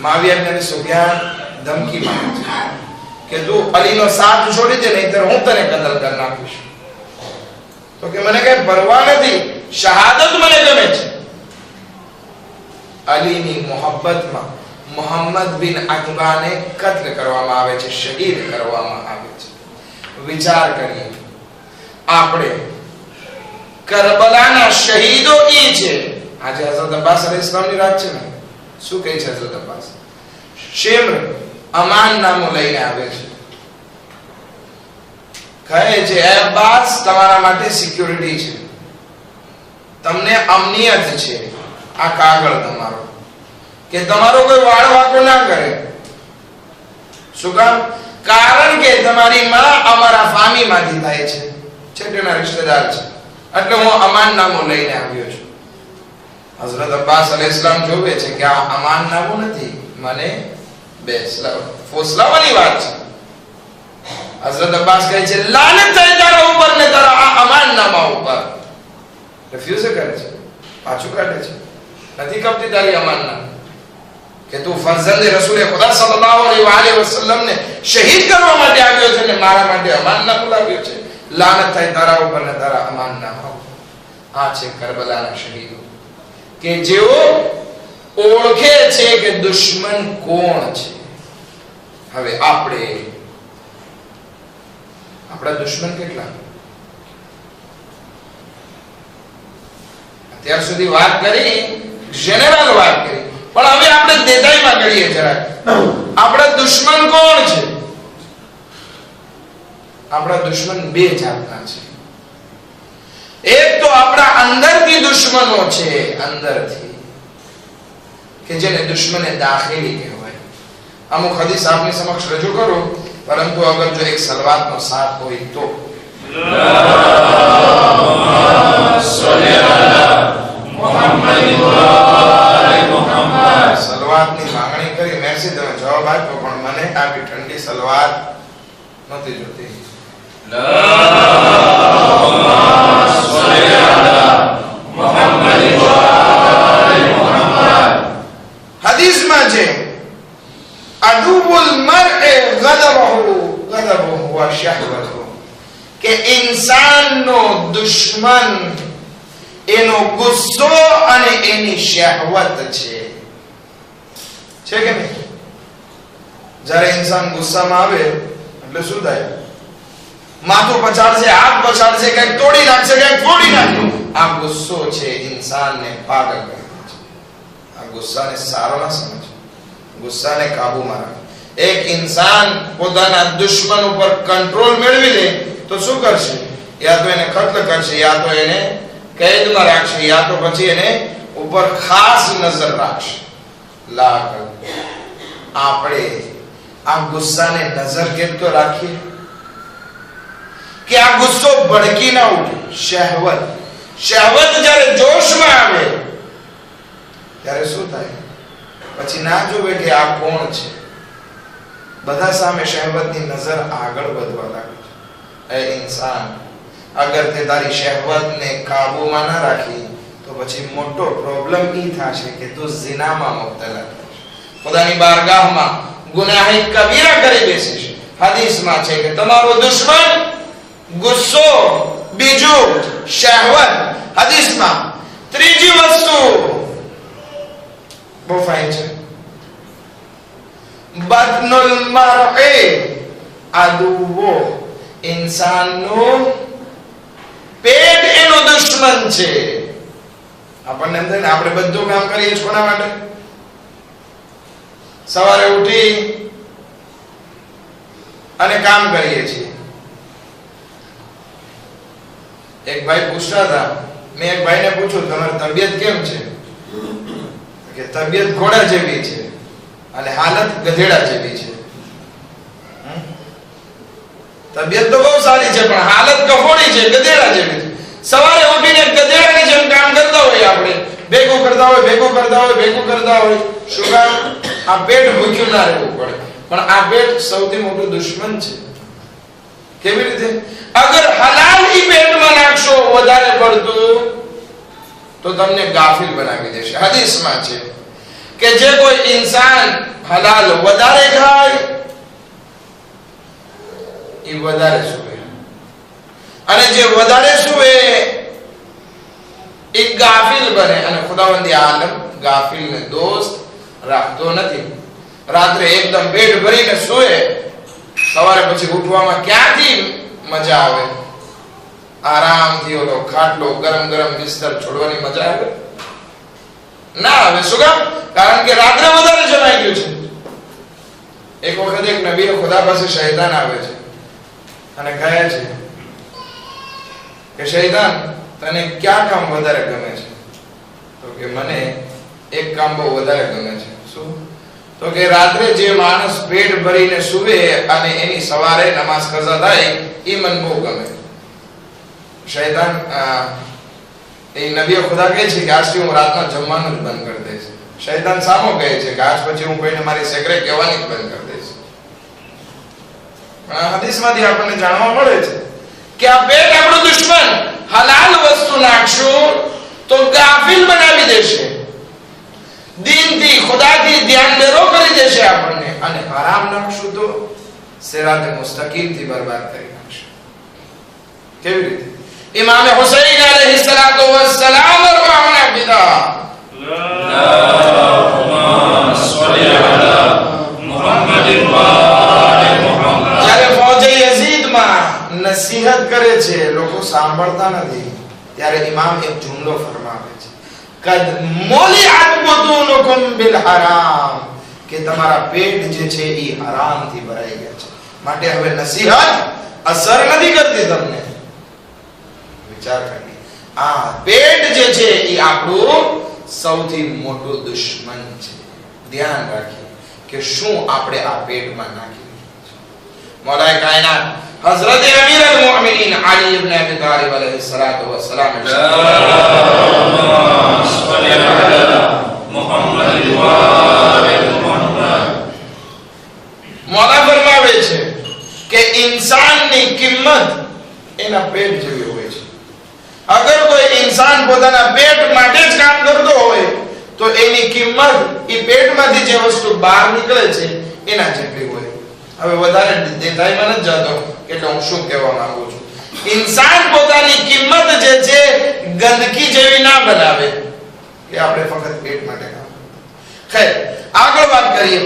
માવિયા ઇબ્ન સુફિયાન ધમકી માંગે છે કે તું અલીનો સાથ છોડી દે, નહીતર હું તને કતલ કરી નાખીશ. તો કે મને કઈ પરવા નથી, શહાદત મને ગમે છે. અલીની મોહબ્બતમાં મોહમ્મદ બિન અતબાને કત્લ કરવામાં આવે છે, શહીદ કરવામાં આવે છે. વિચાર કરીએ, આપણે કરબલાના શહીદો ઈ છે. આજે હઝરત અબ્બાસ અલૈહિસ્સલામની રાત છે ને, શું કહે છે હઝરત અબ્બાસ? શેમ્ર અમાન નામો લઈને આવે છે, કહે છે એ અબ્બાસ તમારા માટે સિક્યુરિટી છે, તમને અમનિયત છે, આ કાગળ તમારો, કે તમારો કોઈ વાળ વાંકો ના કરે. શું કામ? કારણ કે તમારી માં અમારા ફામીમાંથી થાય છે, છેટેના રિશ્તેદાર છે, એટલે હું અમાનનામું લઈને આવ્યો છું. હઝરત અબ્બાસ અલૈહિસ્સલામ જોવે છે કે આ અમાનનામું નથી, મને ફોસલાવાની વાત છે. હઝરત અબ્બાસ કહે છે લાનત થાય તારા ઉપર ને તારા આ અમાનનામા ઉપર. રિફ્યુઝ કરે છે, પાછું કાઢે છે. નથી કપતી તારી અમાનનામું કે તું ફરઝંદ રસૂલ ખુદા સલ્લલ્લાહુ અલૈહિ વસલ્લમ ને શહીદ કરવા માટે આવ્યો છે ને મારા માટે અમાનનામું લાવ્યો છે. લાનત થાય તારા ઉપર ને તારા અમાનનામા. આ છે કરબલાના શહીદો કે જેઓ ઓળખે છે કે દુશ્મન કોણ છે. હવે આપણા દુશ્મન કેટલા? અત્યાર સુધી વાત કરી, જનરલ વાત કરી, પણ હવે આપણે દેદાઈમાં કરીએ જરાક. આપણા દુશ્મન કોણ છે? આપણા દુશ્મન બે જાતના છે. એક તો આપણા અંદરથી દુશ્મનો છે, અંદરથી, કે જેને દુશ્મને દાખિલી કહેવાય. અમુક હદીસ આપની સમક્ષ રજૂ કરું, પરંતુ અગર જો એક સલવાતનો સાથ હોય તો સલવાતની માંગણી કરી. મેરસી તમે જવાબ આપ્યો, પણ મને આવી ઠંડી સલવાત નથી જોતી. હદીસમાં છે અદુબુલ મર'i ગદબુહુ વ શહવતુહુ, કે ઇન્સાનનો દુશ્મન એનો ગુસ્સો અને એની શહવત છે કે નહીં? જ્યારે ઇન્સાન ગુસ્સામાં આવે એટલે શું થાય? માથું પછાડશે, હાથ પછાડશે, કંઈક તોડી નાખશે, કંઈક ફોડી નાખશે. આ ગુસ્સો છે ઇન્સાનને પાગલ કરે છે. આ ગુસ્સાને સારો ના સમજો, ગુસ્સાને કાબૂમાં રાખો. એક ઇન્સાન પોતાના દુશ્મન ઉપર કંટ્રોલ મેળવી લે તો શું કરશે? યા તો એને કત્લ કરશે, યા તો એને કેદમાં રાખશે, યા તો પછી એને ઉપર ખાસ નજર રાખશે. આપણે આ ગુસ્સાને નજર કેમ તો રાખીએ કે આ ગુસ્સો ભડકી ના ઉઠે. શહવત જ્યારે જોશમાં આવે ત્યારે શું થાય? પછી ના જોવે કે આ કોણ છે. બધા સામે શહવતની નજર આગળ વધવા લાગે છે. એ ઇન્સાન, અગર તે તારી શહવતને કાબૂમાં ના રાખી તો પછી મોટો પ્રોબ્લેમ ઈ થશે કે તું ઝિનામાં મુબ્તલા થશે, ખુદાની બારગાહમાં ગુનાહે કબીરા કરી બેસીશ. હદીસમાં છે કે તમારો દુશ્મન ગુસ્સો, બીજું શહવત. હદીસમાં ત્રીજી વસ્તુ બહુ ફાઇન છે, બતનુલ મર'i અદુવો, ઇન્સાનનું પેટ એનો દુશ્મન છે. આપણને એમ થાય ને આપણે બધું કામ કરીએ છીએ કોના માટે? સવારે ઉઠી અને કામ કરીએ છીએ. એક ભાઈ પૂછતા હતા, મેં એક ભાઈને પૂછ્યું તમારી તબિયત કેમ છે? કે તબિયત ઘોડા જેવી છે અને હાલત ગધેડા જેવી છે. તબિયત તો બહુ સારી છે પણ હાલત કફોડી છે, ગધેડા જેવી છે. સવારે ઉઠીને ગધેડાની જેમ કામ કરતા હોય, આપણે ભેગું કરતા હોય. શું કામ? આ પેટ ભૂખ્યું ના રહેવું પડે. પણ આ પેટ સૌથી મોટું દુશ્મન છે. કેવી રીતે? અગર હલાલ ઈ પેટમાં નાખશો વધારે પડતું તો તમને ગાફિલ બનાવી દેશે. હદીસમાં છે કે જે કોઈ ઇન્સાન હલાલ વધારે ખાય એ વધારે સૂવે, અને જે વધારે સૂવે એ ગાફિલ બને. અને ખુદાવંદી આલમ ગાફિલને દોસ્ત રાખતો નથી. રાત્રે એકદમ પેટ ભરીને સૂવે, સવારે પછી ઉઠવામાં ક્યાંથી મજા આવે? આરામથી ઓલો ખાટલો ગરમ બિસ્તર છોડવાની મજા આવે ના આવે. શું કામ? કારણ કે રાત્રે વધારે જમાઈ ગયું છે. એક વખત એક નબી ખુદા પાસે શૈતાન આવે છે અને કહે છે કે શૈતાન, તને ક્યાં કામ વધારે ગમે છે? તો કે મને એક કામ બહુ વધારે ગમે છે. શું? તો કે રાત્રે જે માણસ પેટ ભરીને સૂવે અને એની સવારે નમાઝ કઝા થાય એ મને બહુ ગમે. શૈતાન એ નબી ખુદા કહે છે કે આજથી હું રાતના જમવાનું જ બંધ કરી દઈશ. શૈતાન સામો કહે છે કે આજ પછી હું કોઈને મારી સેક્રે કહેવાની જ બંધ કરી દઈશ. હદીસમાંથી આપણને જાણવા મળે છે કે આ પેટ આપણું દુશ્મન. હલાલ વસ્તુ નાખશું તો ગાફિલ બનાવી દેશે, દીનથી ખુદાથી ધ્યાન બેરો કરી દેશે આપણને, અને હરામ નાખશું તો સિરાતે મુસ્તકીમથી બરબાદ કરી નાખશે. કેવી રીતે? ઇમામ હુસૈન અલૈહિ સલાતો વસ્સલામ અરવાના પિતા અલ્લાહુમ્મા સલ્લી અલા મુહમ્મદિન વ આલિ મુહમ્મદ. જ્યારે ફૌજે યઝીદમાં નસીહત કરે છે, લોકો સાંભળતા નથી, ત્યારે ઇમામ એક જુમલો ફરમાવે છે, કદ મુલિઅત બુતુનુકુમ બિલ હરામ, કે તમારા પેટ જે છે એ હરામથી ભરાઈ ગયા છે, માટે હવે નસીહત અસર નથી કરતી તમને. વિચાર કરી, આ પેટ જે છે એ આપણું સૌથી મોટું દુશ્મન છે. ધ્યાન રાખીએ કે શું આપણે આ પેટમાં નાખી રહ્યા છીએ. મૌલાએ કાયનાત હઝરત અમીર અલ મુમિનીન અલી ઇબ્ન અબી તાલિબ અલૈહિ સલાતો વસ્સલામ મૌલા ફરમાવે છે કે ઇન્સાનની કિંમત એના પેટ જેવી હોય છે. અગર કોઈ ઇન્સાન પોતાના પેટ માટે જ કામ કરતો હોય તો એની કિંમત એ પેટમાંથી જે વસ્તુ બહાર નીકળે છે એના જેટલી હોય. હવે વધારે દેખાઈમાં નથી જતો એટલે હું શું કહેવા માંગુ છું, ઇન્સાન પોતાની કિંમત જે છે ગંદકી જેવી ના બનાવે કે આપણે ફક્ત પેટ માટે કામ. ખૈર, આગળ વાત કરીએ.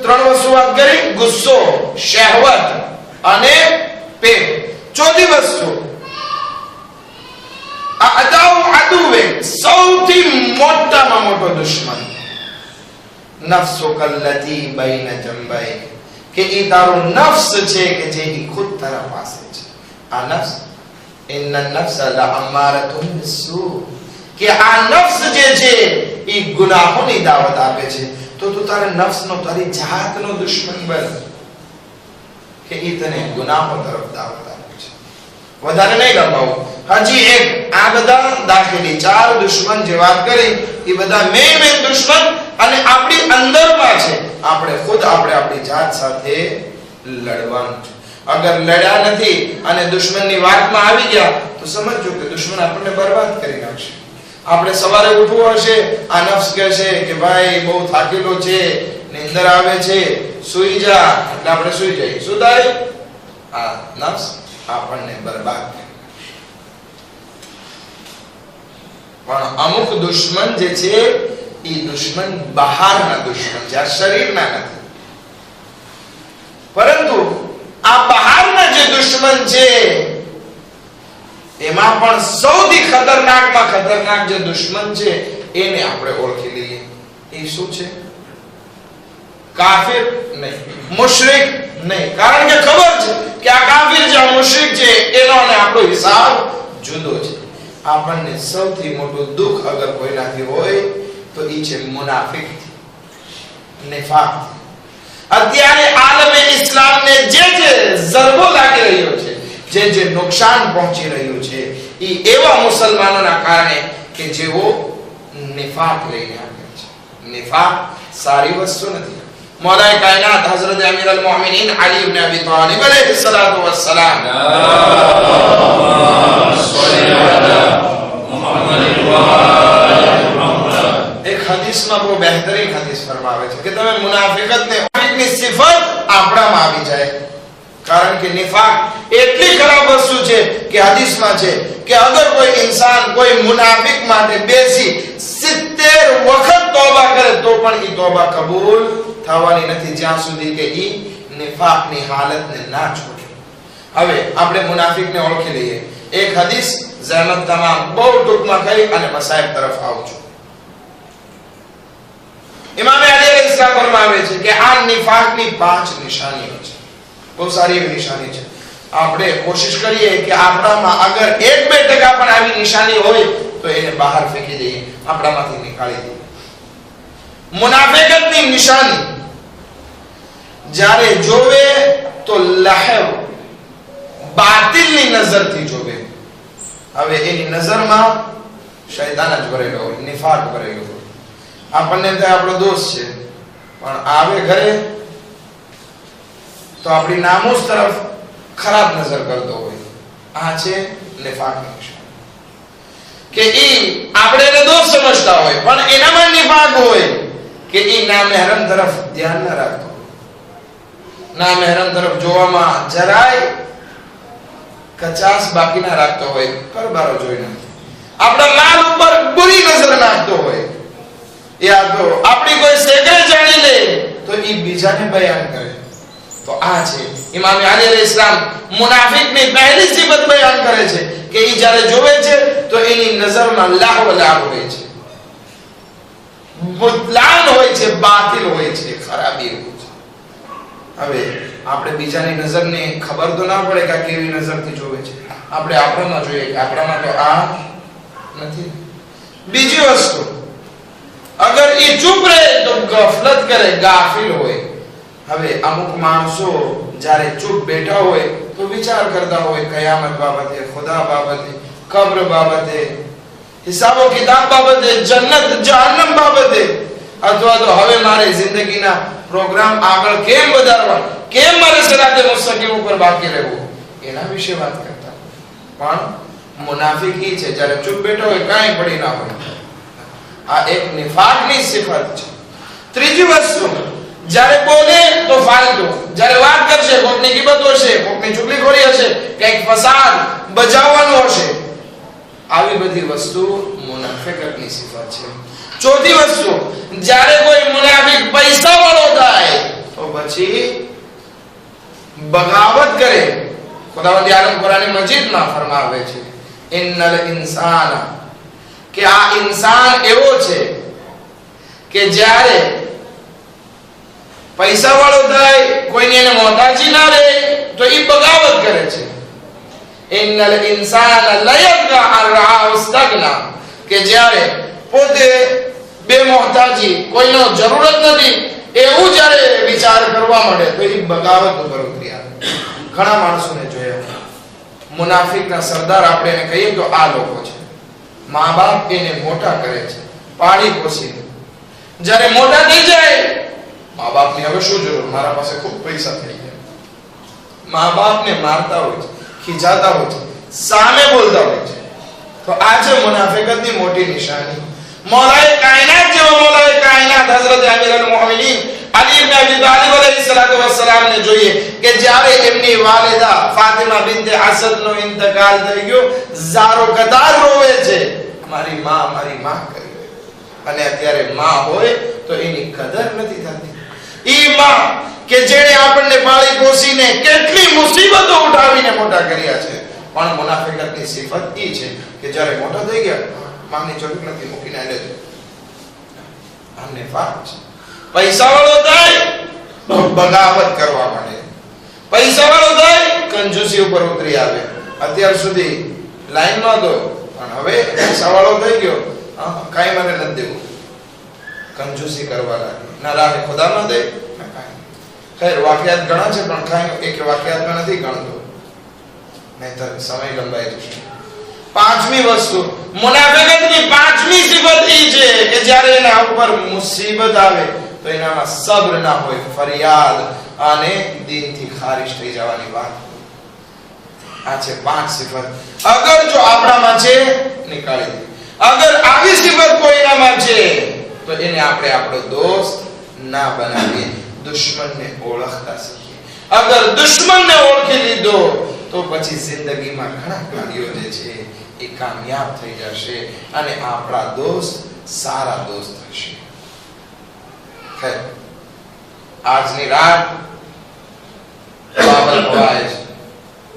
ત્રણ વસ્તુ વાત કરી, ગુસ્સો, શહેવત અને પેટ. ચોથી વસ્તુ સૌથી મોટામાં મોટો દુશ્મન નફ્સો કલ્લતી બૈન જંબાઈ, કે એ તારો નફ્સ છે કે જે ખુદ તારા પાસે છે. આ નફ્સ ઇન્ન નફ્સ લઅમારતુન બિસ્સુ, કે આ નફ્સ જે છે એ ગુનાહોની દાવત આપે છે. તો તું તારા નફ્સનો, તારી જાતનો દુશ્મન બન કે એ તને ગુનાહો તરફ દાવત આપે છે. વધારે નહીં ગમાવું, હજી એક. આ બધા દાખલી 4 દુશ્મન જે વાત કરી એ બધા મેન દુશ્મન અને આપણી અંદરમાં છે. આપણે ખુદ આપણી જાત સાથે લડવાનું છે. અગર લડ્યા નથી અને દુશ્મનની વાતમાં આવી ગયા તો સમજજો કે દુશ્મન આપણને બરબાદ કરી નાખશે. આપણે સવારે ઉઠવું હશે, આ નફ્સ કહેશે કે ભાઈ બહુ થાકેલો છે, નીંદર આવે છે, સૂઈ જા, એટલે આપણે સૂઈ જઈએ. શું થાય? આ નફ્સ આપણને બરબાદ કરે. પણ અમુક દુશ્મન જે છે એ દુશ્મન બહારના દુશ્મન છે, આ શરીરના નથી. પરંતુ આ બહારના જે દુશ્મન છે એમાં પણ સૌથી ખતરનાકમાં ખતરનાક જે દુશ્મન છે એને આપણે ઓળખી લઈએ. એ શું છે? કાફિર નહીં, મુશરિક નહીં. કારણ કે ખબર છે કે આ કાફિર છે, આ મુશરિક છે, એનો અને આપણો હિસાબ જુદો છે. આપણને સૌથી મોટું દુઃખ અગર કોઈનાથી હોય તો એ છે મુનાફિક, નિફાક. અત્યારે આલમે ઇસ્લામને જે ઝરબો લાગી રહ્યો છે, જે નુકસાન પહોંચી રહ્યું છે એ એવા મુસલમાનોના કારણે કે જેઓ નિફાક લઈને આવ્યા છે. નિફાક સારી વસ્તુ નથી. मौलाए कायनात हजरत अमीर अल मोमिनीन अली इब्न अबी तालिब अलैहि सलातो वस्सलाम एक हदीस में वो बेहतरीन हदीस फरमावे છે કે તમે મુનાફિકત ને ની સિફત આપણામાં આવી જાય. કારણ કે નિફાક એટલી ખરાબ વસ્તુ છે કે હદીસમાં છે કે અગર કોઈ ઇન્સાન કોઈ મુનાફિક માટે બેસી 70 વખત તોબા કરે તો પણ એ તોબા કબૂલ થવાની નથી જ્યાં સુધી કે ઈ નિફાકની હાલતને ના છોડે. હવે આપણે મુનાફિકને ઓળખી લઈએ. એક હદીસ ઝહેમત તમામ બહુ ટૂંકમાં કહી અને મસાઇબ તરફ આવું છું. ઇમામ અલી અલૈહિસ્સલામ ફરમાવે છે કે આ નિફાકની 5 નિશાનીઓ છે. બહુ સારી એવી નિશાની છે. આપણે કોશિશ કરીએ કે આપણામાં અગર 1-2% પણ આવી નિશાની હોય તો એને બહાર ફેંકી દઈએ, આપણામાંથી નીકાળી દઈએ. મુનાફિકતની નિશાની જ્યારે જોવે તો લહેવ બાતિલની નજરથી હવે એની નજરમાં શૈતાન જ ભરેલો હોય, નિફાક ભરેલો હોય. આપણને ત્યાં આપણો દોસ્ત છે, પણ આવે ઘરે તો આપણી નામોસ તરફ ખરાબ નજર કરતો હોય. આ છે નિફાકની નિશાની. કે ઈ આપણે એને દોસ્ત સમજતા હોય, પણ એનામાં નિફાક હોય કે ઈ ના મહેરમ તરફ ધ્યાન ન રાખતો, ના મહેરમ તરફ જોવામાં જરાય કચાસ બાકી ના રાખતો હોય, કરબારો જોઈને આપણા માલ ઉપર બુરી નજર નાખતો હોય, યા તો આપણી કોઈ સેકરે જાણી લે તો ઈ બીજાને બયાન કરે. તો આ છે ઇમામ અલી અલૈહિસ્સલામ મુનાફિકની પહેલી સિફત બયાન કરે છે કે ઈ જ્યારે જોવે છે તો એની નજરમાં લાહવ લાહવ હોય છે, બુતલાન હોય છે, બાતિલ હોય છે, ખરાબી હોય છે. હવે આપણે બીજાની નજરને ખબર તો ના પડે કે કેવી નજરથી જોવે છે, આપણે આપણામાં જોઈએ કે આપણામાં તો આ નથી. બીજી વસ્તુ, અગર એ ચૂપ રહે તો ગફલત કરે, ગાફિલ હોય. હવે અમુક માણસો જ્યારે ચૂપ બેઠા હોય તો વિચાર કરતા હોય કયામત બાબતે, ખુદા બાબતે, કબ્ર બાબતે, હિસાબો કિતાબ બાબતે, જન્નત જહન્નમ બાબતે, અથવા તો હવે મારે જિંદગીના પ્રોગ્રામ આગળ કેમ વધારવા, કેમ મારે સિરાતે મુસ્તકીમ ઉપર બાકી રહેવું, એના વિશે વાત કરતા. પણ મુનાફિક ઈ છે જ્યારે ચૂપ બેઠો હોય, કાંઈ પડી ના હોય. આ એક નિફાકની સિફત છે. ત્રીજી વસ્તુ, જ્યારે બોલે તો ફાલતુ, જ્યારે વાત કરશે કોકની ગીબત હશે, કોકની ચુગલીખોરી હશે, કંઈક ફસાદ બજાવવાનું હશે, આવી બધી વસ્તુ મુનાફિકની સિફત છે. ચોથી વસ્તુ, જ્યારે કોઈ મુનાફિક પૈસા વાળો થાય તો પછી બગાવત કરે. ખુદાવંદ આલમ કુરાન મજીદમાં ફરમાવે છે ઇન્નલ ઇન્સાન, કે આ ઇન્સાન એવો છે કે જ્યારે પૈસા વાળો થાય, કોઈને એને મોહતાજી ના રહે તો એ બગાવત કરે છે. ઇન્નલ ઇન્સાન લયતગા અન રઆહુ ઇસ્તગના, કે જ્યારે પોતે બેમોહતાજી, કોઈનો જરૂરત નથી એવું જ્યારે વિચાર કરવા મળે તો એ બગાવત ઉપર ઉતરી આવે. ઘણા માણસોને જોયા, મુનાફિકના સરદાર આપણે એને કહીએ તો આ લોકો છે. મા બાપ એને મોટા કરે છે, પાળી પોષી, જ્યારે મોટા થઈ જાય મા બાપની હવે શું જરૂર, મારા પાસે ખૂબ પૈસા થઈ ગયા, મા બાપને મારતા હોય છે, ખીજાતા હોય છે, સામે બોલતા હોય છે. તો આ છે મુનાફિકતની મોટી નિશાની. મૌલાએ કાયનાત જેવો મૌલાએ કાયનાત હઝરત અમીરુલ મુમિનીન અલી ઇબ્ન અબી તાલિબ અલૈહિસ્સલાતુ વસ્સલામ ને જોઈએ કે જ્યારે એમની વાલિદા ફાતિમા બિન્તે અસદ નો ઇંતકાલ થઈ ગયો, ઝારો કતાર રોવે છે, મારી માં કરી. અને અત્યારે માં હોય તો એની કદર નથી થતી. ઈ માં કે જેણે આપણને પાળી પોષીને કેટલી મુસીબતો ઉઠાવીને મોટા કર્યા છે, પણ મુનાફિકતની સિફત ઈ છે કે જ્યારે મોટા થઈ ગયા માની જરૂર નથી, મૂકીને આલે છે. આ નિફાક છે. પૈસા વાળો થાય બગાવત કરવા માંડે, પૈસા વાળો થાય કંજૂસી ઉપર ઉતરી આવે. અત્યાર સુધી લાઈનમાં તો, પણ હવે પૈસા વાળો થઈ ગયો, કાંઈ મને નથી દેવું, કંજૂસી કરવા લાગે. ના રાહે ખુદા ના દે ના કાંઈ. ખૈર વાકિયાત ઘણા છે પણ કાંઈ એક વાકિયાતમાં નથી ગણતો, નહીંતર સમય લંબાઈ જશે. પાંચમી વસ્તુ, મુનાફિકતની પાંચમી સિફત ઈ છે કે જ્યારે એના ઉપર મુસીબત આવે તો એનામાં સબ્ર ના હોય, ફરિયાદ અને દિલથી ખારિજ થઈ જવાની વાત. આ છે પાંચ સિફત. અગર જો આપણામાં છે નીકાળી દે. અગર આવી સિફત કોઈનામાં છે તો એને આપણે આપણો દોસ્ત ના બનાવીએ, દુશ્મનને ઓળખતા શીખીએ. અગર દુશ્મનને ઓળખી લીધો તો પછી જિંદગીમાં ઘણા કાર્યો જે છે એ કામયાબ થઈ જશે અને આપણા દોસ્ત સારા દોસ્ત હશે. ખૈર, આજની રાત બાબલ ફવાઇજ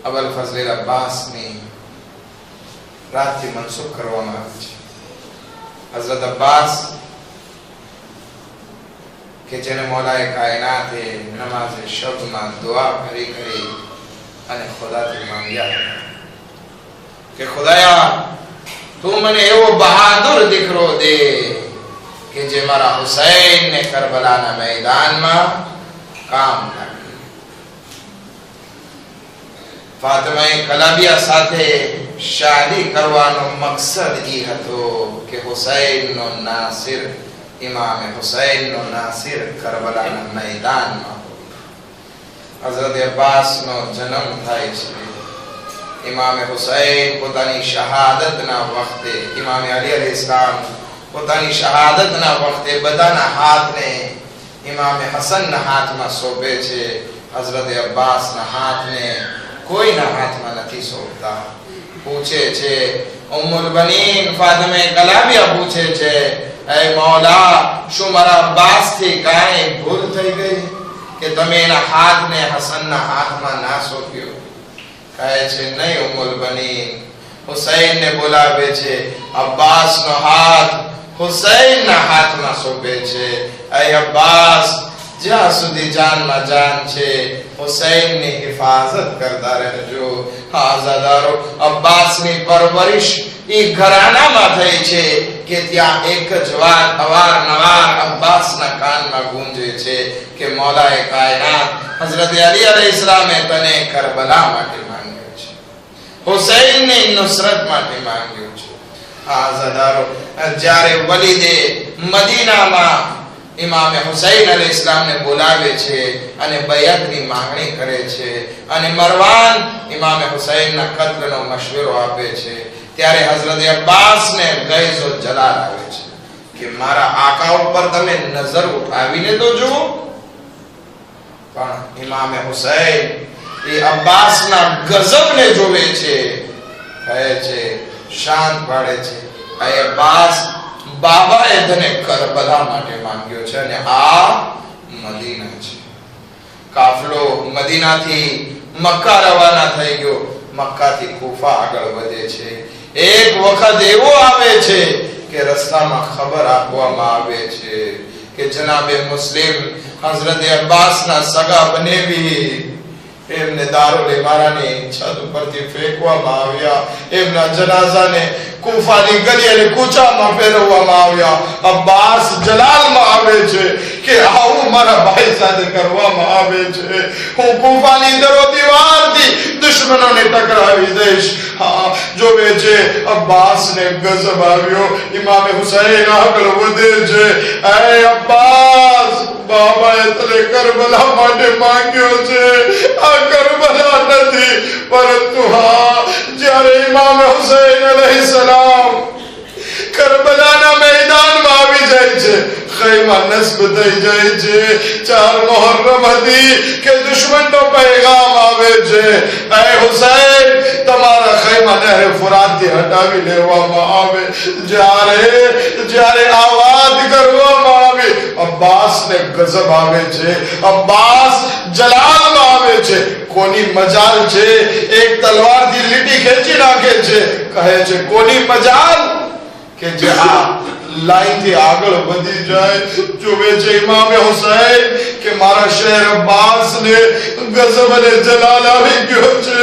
અબુલ ફઝલ અબ્બાસની રાતથી મનસૂખ કરવામાં આવી છે. હઝરત અબ્બાસ કે જેને મૌલાએ કાયનાતે નમાઝે શબમાં દુઆ કરી કરી અને ખુદાથી માંગ્યા કે ખુદાયા તું મને એવો બહાદુર દીકરો દે કે જે મારા હુસૈન ને કરબલાના મેદાનમાં કામ લાગે. ફાતિમા કલાબિયા સાથે શાદી કરવાનો મકસદ એ હતો કે હુસૈનનો નાસિર, ઇમામ હુસૈનનો નાસિર કરબલાના મેદાનમાં. હઝરત અબ્બાસનો જન્મ થાય છે. ઇમામ હુસૈન પોતાની શહાદતના વખતે, ઇમામ અલી અલૈહિસ્સલામ પોતાની શહાદતના વખતે બધાના હાથને ઇમામ હસનના હાથમાં સોંપે છે. હઝરત અબ્બાસના હાથને કોઈના હાથમાં નથી સોંપતા. પૂછે છે ઉમ્મુલ બનીન ફાતિમા કલાબિયા પૂછે છે, એ મૌલા, શું મારા અબ્બાસથી કાંઈ ભૂલ થઈ ગઈ કે તમે એના હાથને હસનના હાથમાં ના સોંપ્યો? કહે છે નહીં ઉમ્મુલ બનીન. હુસૈનને બોલાવે છે, અબ્બાસનો હાથ હુસૈનના હાથમાં સોંપે છે. એ અબ્બાસ, જ્યાં સુધી જાનમાં જાન છે હુસૈનની હિફાજત કરતા રહેજો. આઝાદારો, અબ્બાસની પરવરિશ એ ઘરાનામાં થઈ છે કે ત્યાં એક જ વાત અવારનવાર અબ્બાસના કાનમાં ગૂંજે છે કે મૌલાએ કાયનાત હઝરત અલી અલૈહિસ્સલામે તને કરબલા માટે માંગ્યો છે, હુસૈનની નુસરત માટે માંગ્યો છે. આઝાદારો, જ્યારે વલીદે મદીનામાં ઇમામ હુસૈન અલૈહિસ્સલામને બોલાવે છે અને બૈઅતની માંગણી કરે છે અને મરવાન ઇમામ હુસૈનના કત્લનો મશવરો આપે છે, ત્યારે હઝરત અબ્બાસને ગૈઝો જલાલ આવે છે કે મારા આકા ઉપર તમે નજર ઉઠાવીને તો જુઓ. પણ ઇમામ હુસૈન એ અબ્બાસના ગઝબને જોવે છે, કહે છે, શાંત પાડે છે, એ અબ્બાસ, બાબાએ તને કરબલા માટે માંગ્યો છે અને આ મદીના છે. કાફલો મદીનાથી મક્કા રવાના થઈ ગયો. મક્કાથી કૂફા આગળ વધે છે. એક વખત એવો આવે છે કે રસ્તામાં ખબર આપવામાં આવે છે કે જનાબે મુસ્લિમ હઝરત અબ્બાસના સગા બનેવી એમને દારૂલ ઇમારાની છત ઉપરથી ફેંકવામાં આવ્યા. એમના જનાઝાને કૂફાની ગલી અને કૂચામાં ફેરવવામાં આવ્યા. અબ્બાસ જલાલમાં આવે છે કે આવું મારા ભાઈ સાથે કરવામાં આવે છે. હું કૂફાની દરો દીવારથી દુશ્મનોને ટકરાવી દઈશ. હા, જોવે છે અબ્બાસને ગજબ આવ્યો. ઇમામ હુસૈન આગળ વધે છે, એ અબ્બાસ, બાબાએ તને કરબલા માટે માંગ્યો છે. આ કરબલા નથી, પરંતુ હા, જ્યારે ઇમામ હુસૈન અલૈહિસ્સલામ કરબલાના મેદાનમાં આવી જાય છે, ખૈમા નસ્બ થઈ જાય છે. 4 મુહર્રમ હતી કે દુશ્મનનો પૈગામ આવે છે, એ હુસૈન, તમારા ખૈમા નહેર ફુરાતથી હટાવી લેવામાં આવે. જ્યારે આ વાત કરવામાં આવે, અબ્બાસને ગજબ આવે છે. અબ્બાસ જલાલમાં આવે છે. કોની મજાલ છે? એક તલવારથી લીટી ખેંચી નાખે છે. કહે છે કોની મજાલ કે જે આ લાઈનથી આગળ વધી જાય. જોવે છે ઇમામ હુસૈન કે મારા શહેર અબ્બાસને ગજબ અને જલાલ આવી ગયો છે,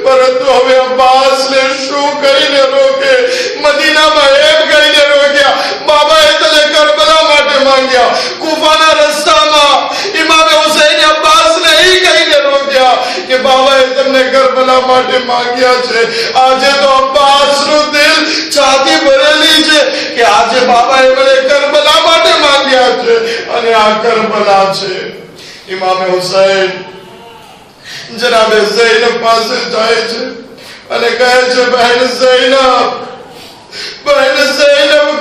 પરંતુ હવે અબ્બાસને શું કરીને રોકે? મદીનામાં એમ કહીને રોક્યા, બાબાએ તને કરબલા માટે માંગ્યા. કૂફાના રસ્તામાં ઇમામ હુસૈન અબ્બાસને એ કહીને રોક્યા કે બાબાએ તમને કરબલા માટે માંગ્યા છે. આજે તો અબ્બાસનું દિલ છાતી ભરેલી છે કે આજે બાબાએ મને કરબલા માટે માંગ્યા છે અને આ કરબલા છે. ઇમામ હુસૈન જનાબે ઝૈનબ પાસે જાય છે અને કહે છે, બહેન ઝૈનબ,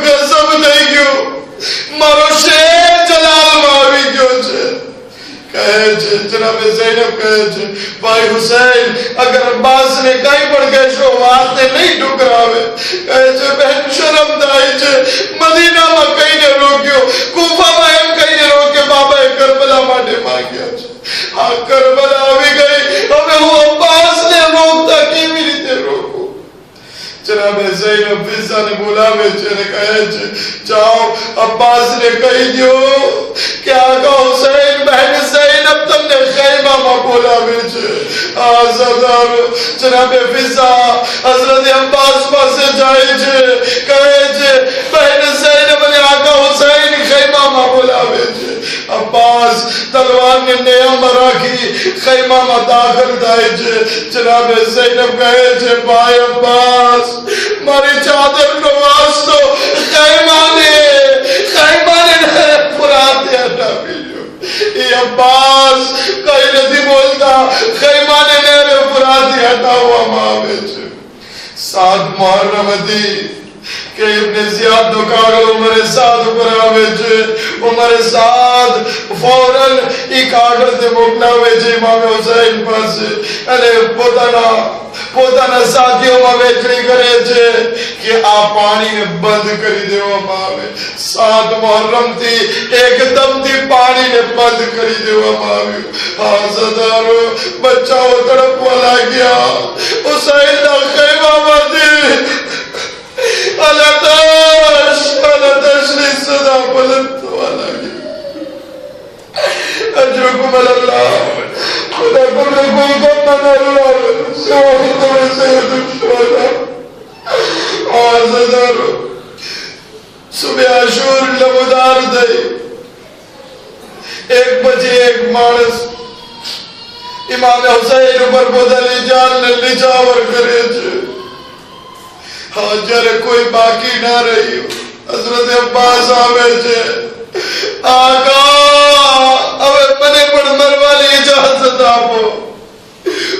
ગજબ થઈ ગયો, મારો શેર જલાલમાં આવી ગયો છે. કહે છે જનાબે ઝૈનબ કહે છે, ભાઈ હુસૈન, અગર અબ્બાસને કઈ પણ કહેશો વાતને નહીં ટુકરાવે. કહે છે બહેન, શરમ થાય છે, મદીનામાં કઈને રોક્યો, કૂફામાં એમ કઈને રોક્યો, બાબાએ કરબલા માટે માંગ્યા છે. આ કરબલા આવી ગઈ, હવે હું અબ્બાસને રોકતા કેવી રીતે રોકું? જનાબે ઝૈનબ ફિઝાને બોલાવે છે અને કહે છે, જાઓ અબ્બાસને કહી દો કે આકા હુસૈન, બહેન ઝૈનબ તમને ખૈમામાં બોલાવે છે. આઝાદારો, જનાબે ફિઝા હઝરત અબ્બાસ પાસે જાય છે, કહે છે બહેન ઝૈનબ અને આકા હુસૈન ખૈમામાં બોલાવે છે. અબ્બાસ عباس તલવારને નેયામાં રાખી ખૈમામાં દાખલ થાય છે. જનાબ ઝૈનબ કહે છે, ભાઈ અબ્બાસ, મારી ચાદરનો વાસ્તો ખૈમાને પુરાતે હટાવી લ્યો. એ અબ્બાસ કઈ નથી બોલતા. ખૈમાને નહેરે પુરાતે હટાવવામાં આવે છે. 7 મુહર્રમ હતી کہ ابن زیاد تو کاغل عمر سعد پر آوے چھے. عمر سعد فوراً ای کاغل تے موکلا ہوئے چھے امام حسین پاس. પોતાના સાથીઓમાં વેચણી કરે છે કે આ પાણીને બંધ કરી દેવામાં આવે. 7 મુહર્રમ થી એકદમથી પાણીને બંધ કરી દેવામાં આવ્યું. હાજદારો બચ્ચાઓ તડપવા લાગ્યા. હુસૈનના ખૈમામાંથી الاتش ની સદા બુલંદ થવા લાગી. اجركم الله ولكم كم الله سوف سيد الشهداء. آزدار صبح عاشور لبودار دے 1 بجے ایک مانس امام حسین پر بدلی جان نے نچاور کرے چھے. ہاں جرے کوئی باقی نہ رہی. حضرت عباس آوے چھے, آقا اوے منے پر مروالی اجازت آپو,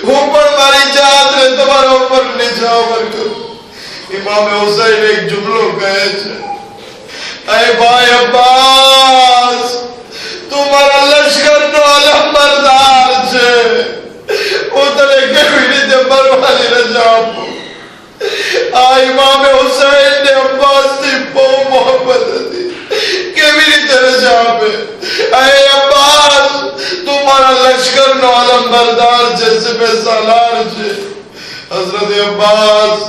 ہوں پر ماری جات نے تمہارا اوپر نچاور کرو. امام حسین ایک جملو کہے چھے, اے بھائی عباس, تمہارا لشکر تو علم بردار چھے, اتنے کے بھی تے مروالی رجا آپو. امام حسین نے عباس سے بہت محبت دی کہ میری درجہ پہ. اے عباس, تمہارا لشکر نو علم بردار جیسے بے سالار چھے. حضرت عباس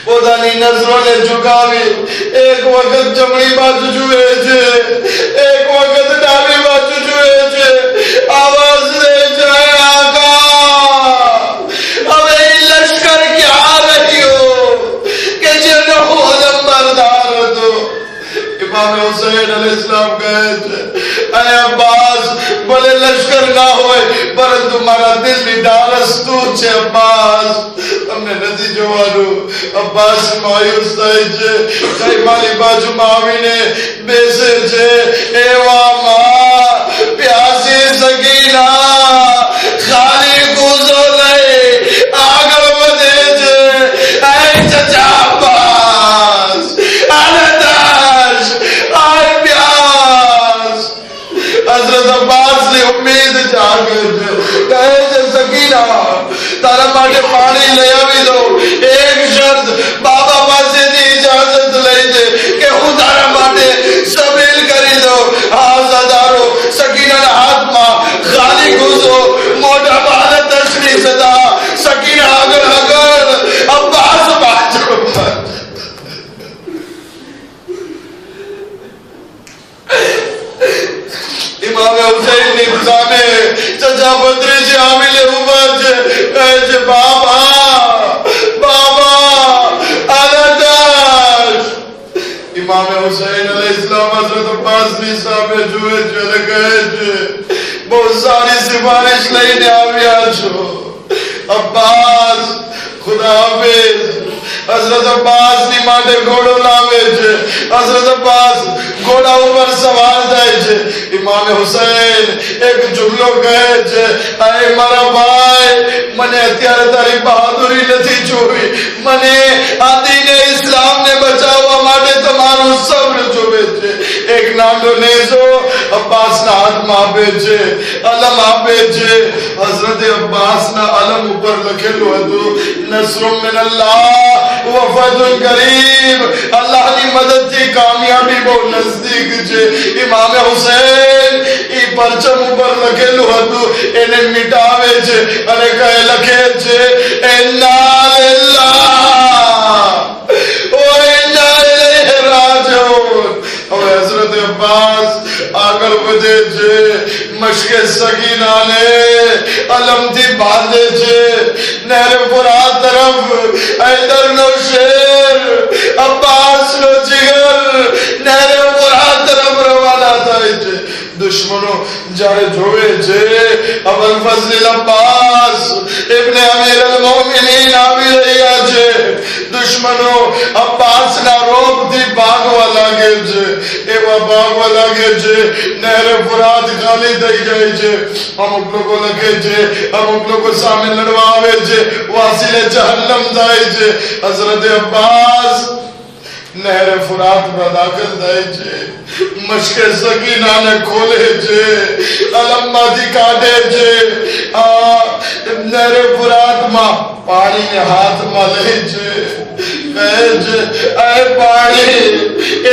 پودانی نظروں نے جھکاوی. ایک وقت جمعی باجو جوئے چھے, ایک وقت ڈاوی باجو جوئے چھے. آواز دے جائے, آقا اب ای لشکر کیا رہی ہو کہ جنہو علم بردار دو. امام حسین علیہ السلام کہے چھے, اے عباس, بلے لشکر نہ ہوئے پر تمہارا دل ڈارس تو چھے. عباس ہم نے نتی جوارو. عباس مایوس دائی چھے. خیمالی باجو ماوی نے بیسے چھے, اے واما پیاسی سکینہ خالی گوزو لئے آگر بدے چھے. اے چچا عباس, آلتاش, آئے پیاس. حضرت عباس نے امید جاگر کہے چھے, سکینہ تارا ماٹے پانی لیا بھی دو. ایک شرط بابا پاسے دی اجازت لئی دے کہ ہوں تارا ماٹے سبیل کری دو. آزادارو سکینہ نے ہاتھ ماں خالی گوزو موٹا بالا تشری صدا. سکینہ اگر عباس باجو امام حسین نے گزامے چچا بدری جی عامل اوبر جے کہے جے, بابا بابا آلتاش. امام حسین علیہ السلام حضرت عباس بھی صاحب جوئے چلے گئے جے. بہت ساری سفارش لئینے آویا چھو. عباس خدا حافظ. حضرت عباس نی ماٹے گھوڑو لاوے چھے. حضرت عباس گھوڑا اوپر سوار دائے چھے. امام حسین ایک جملو کہے چھے, اے مارا بھائی, منے اتیار تاری بہادری نتی چھوئی, منے دین اسلام نے بچاوا ماٹے تمہارو صبر چھوئے چھے. ایک ناندو نیزو عباس نا ہاتھ ماں بیچے, علم آ بیچے. حضرت عباس نا علم اوپر لکھے لو ہے نصر من اللہ وفد قریب. اللہ نے مدد تھی, کامیابی بہت نزدیک چھے. امام حسین ای پرچم اوپر لکھے لو ہے انہیں مٹاوے چھے. انہیں کہے لکھے چھے, اِنَّا لِلَّهِ وَإِنَّا إِلَيْهِ رَاجِعُونَ. اور حضرت عباس آگر بدے چھے. مشک سکینہ نے علم تھی باندھے چھے. نہر فرات طرف ایدر نو شیر, عباس نو جگر نہر فرات طرف روانہ تھا چھے. દુશ્મનો જ્યારે જોવે છે અબુલ ફઝલ અબ્બાસ ઇબ્ન અમીર અલ મોમિનીન આવી રહ્યા છે, દુશ્મનો અબ્બાસના રોગથી ભાગવા લાગે છે, એવા ભાગવા લાગે છે નહેર ફુરાત ખાલી થઈ જાય છે. અમુક લોકો લખે છે, અમુક લોકો સામે લડવા આવે છે, વાસીલે જહન્નમ થાય છે. હઝરત અબ્બાસ નહેર ફુરાત માં દાખલ થાય છે, મશ્કે સકીનાને ખોલે છે, અલમમાંથી કાઢે છે, નહેર ફુરાતમાં પાણીને હાથમાં લે છે, કહે છે એ પાણી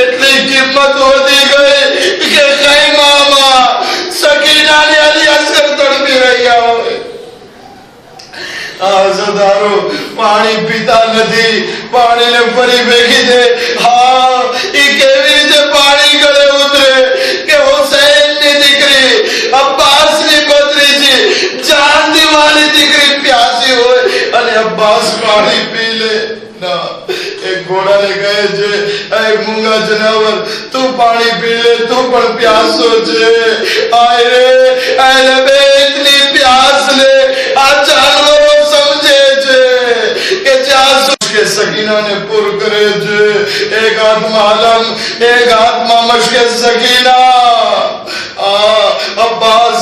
એટલી કિંમત વધી ગઈ કે ખૈમામાં સકીનાને અલી અસર તડપી રહ્યા હોય. હજારો પાણી પીતા નથી, પાણીને ફરી ભેગી દે. હા, એ કેવી રીતે પાણી ગળે ઉતરે કે હુસૈનની દીકરી અબ્બાસની ભત્રીજી ચાંદી વાળી દીકરી પ્યાસી હોય અને અબ્બાસ પાણી પી લે. ના, એક ઘોડાને કહે છે એ મૂંગા જનાવર તું પાણી પી લે, તું પણ પ્યાસો છે. આય રે અહેલે બેતની પ્યાસ લે. આ જાનવરો સમજે છે કે જ્યાં કે સકીનાને પૂર કરે છે. એક હાથમાં અલમ, એક હાથમાં મશ્કે સકીના. અબ્બાસ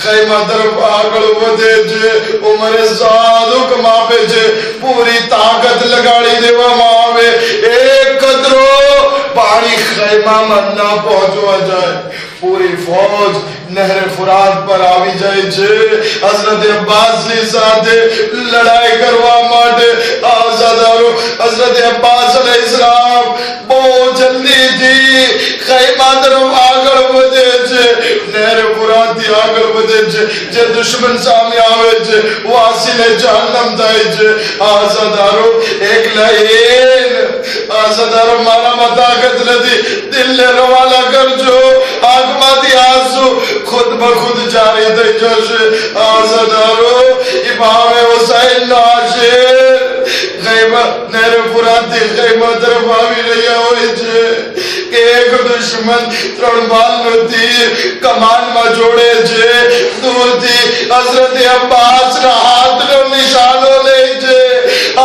ખૈમા તરફ આગળ વધે છે. ઉમરે સાદ હુકમ આપે છે પૂરી તાકાત લગાડી દેવામાં આવે, એક કતરો પાણી ખૈમામાં ના પહોંચવા જાય. પૂરી ફૌજ નહેર ફુરાત પર આવી જાય છે હઝરત અબ્બાસની સાથે લડાઈ કરવા માટે. આઝાદારો હઝરત અબ્બાસ અલૈહિસ્સલામ બહુ જલ્દીથી ખૈમા તરફ આગળ વધે છે, નહેર ફુરાતથી આગળ વધે છે. જે દુશ્મન સામે આવે છે વાસીને જહન્નમ થાય છે. આઝાદારો એકલા આઝાદારો મારામાં તાકાત નથી, દિલને રવાના કરજો. આંખમાંથી આંસુ ખુદ બખુદ જારી થઈ જશે. આઝાદારો ઇમામ હુસૈન નો આશીર નહેર ફુરાતથી ખૈમા તરફ આવી રહ્યા હોય છે કે એક દુશ્મન 3 બાલનો તીર કમાનમાં જોડે છે. દૂરથી હઝરત અબ્બાસના હાથનો નિશાનો લે છે.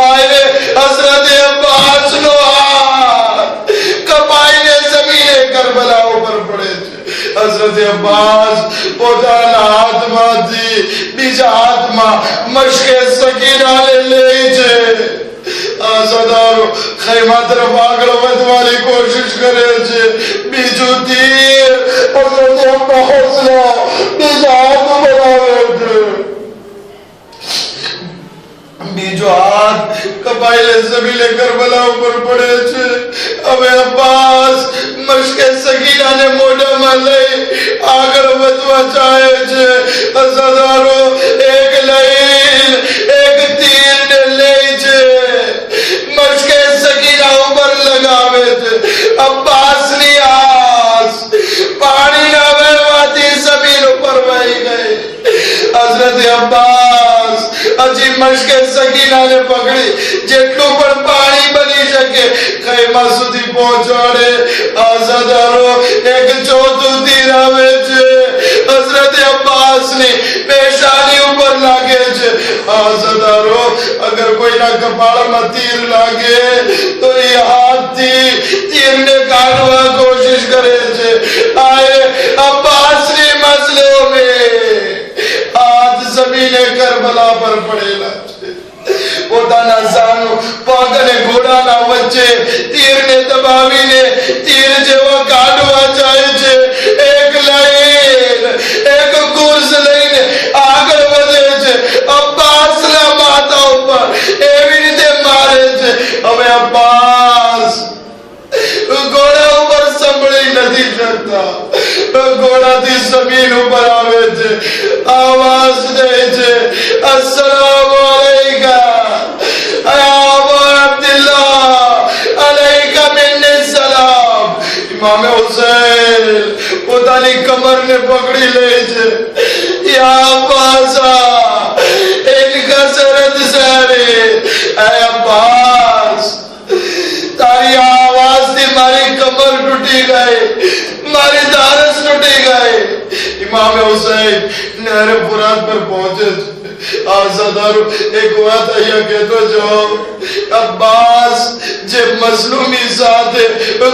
આયે હઝરત અબ્બાસનો હાથ કપાઈને જમીને કરબલા ઉપર પડે છે. હઝરત અબ્બાસ પોતાના હાથમાંથી બીજા હાથમાં મશ્કે સકીનાને લે છે. આઝાદારો ખૈમા તરફ આગળ વધવાની કોશિશ કરે છે. બીજું તીર હઝરત અબ્બાસના બીજા હાથમાં બનાવે છે. બીજો હાથ કપાઈને જમીને કરબલા ઉપર પડે છે. હવે અબ્બાસ મશ્કે સકીનાને મોઢામાં લઈ આગળ વધવા ચાહે છે. હઝારો એક લઈને એક તીરને લે છે, મશ્કે સકીના ઉપર લગાવે છે. અબ્બાસની આંખ પાણીના વહેવાથી જમીન ઉપર વહી ગઈ. હઝરત અબ્બાસ હજી મશ્કે સકીનાને પકડી જેટલું પણ પાણી બની શકે ખૈમા સુધી પહોંચાડે. આઝાદારો એક ચોથું તીર આવે છે, હઝરત અબ્બાસની પેશાની ઉપર લાગે છે. આઝાદારો અગર કોઈના કપાળમાં તીર લાગે તો એ હાથથી તીરને કાઢવા કોશિશ કરે છે. આયે અબ્બાસની મસલો में હાથ જમીને કરબલા પર પડેલા છે. પોતાના સાનો પગ અને ઘોડાના વચ્ચે તીરને દબાવીને તીર જેવા કાઢવા જાય છે. એક લાઈન એક ગુર્ઝ લઈને આગળ વધે છે. અબ્બાસના માથા ઉપર એવી રીતે મારે છે. હવે અબ્બાસ ઘોડા ઉપર સંભળી નથી શકતા. ઘોડાથી જમીન ઉપર આવે છે, આવાજ દે છે અસ્સલામુ અલૈકા અબ્દુલ્લાહ અલૈકા મિન્ની સલામ. ઇમામ હુસૈન પોતાની કમરને પકડી લે છે. યા અબ્બાસા ઇનકા સરદ સારી. અબ્બાસ તારી આવાજથી મારી કમર તૂટી ગઈ, મારી ધારસ તૂટી ગઈ. امام حسین نہر فرات پر پہنچے آزادارو ایک وقت آیا کہتا جو عباس جب مظلومی ساتھ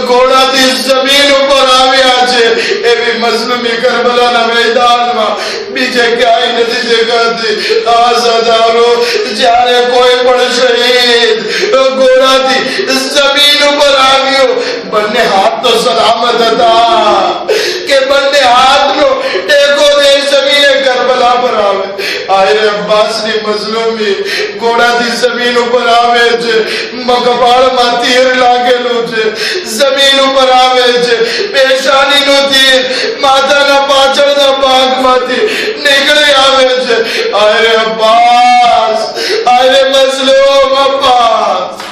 گھوڑا دی زمین پر آوی آچے اے بھی مظلومی کربلا نہ میدان ماں بیچے کیا ہی نتیجے کرتی آزادارو جارے کوئی پڑ شہید گھوڑا دی زمین پر آویو بننے ہاتھ تو سلامت تھا کہ بننے ہاتھ لو ٹیکو دے زمین کربلا پر آوے آئے عباس نے مظلومی گوڑا دی زمین پر آوے جے مکبار ماں تیر لاگے لو جے زمین پر آوے جے پیشانی نو تیر ماتا نہ پاچر نہ پاک ماتی نکلے آوے جے آئے عباس آئے مظلوم عباس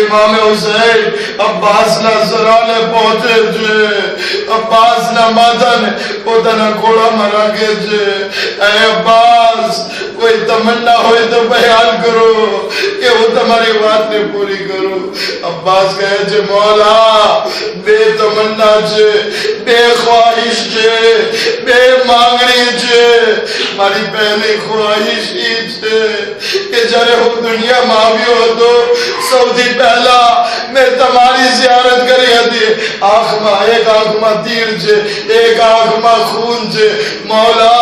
امام حسین عباس نہ زرانے پہنچے جے عباس نہ مادن پودنا گھوڑا مرا کے جے اے عباس کوئی تمنا ہوئی تو بیان کرو کہ وہ تمہاری بات نے پوری کرو عباس کہے جے مولا بے تمنا جے بے خواہش جے بے مانگنی جے ہماری پہلی خواہش ہی جے کہ جرے ہو دنیا بھی ہو تو سعودی پہلا میں تمہاری زیارت کری ہدی آنکھ ماں ایک آنکھ ماں تیر جے ایک آنکھ ماں خون جے مولا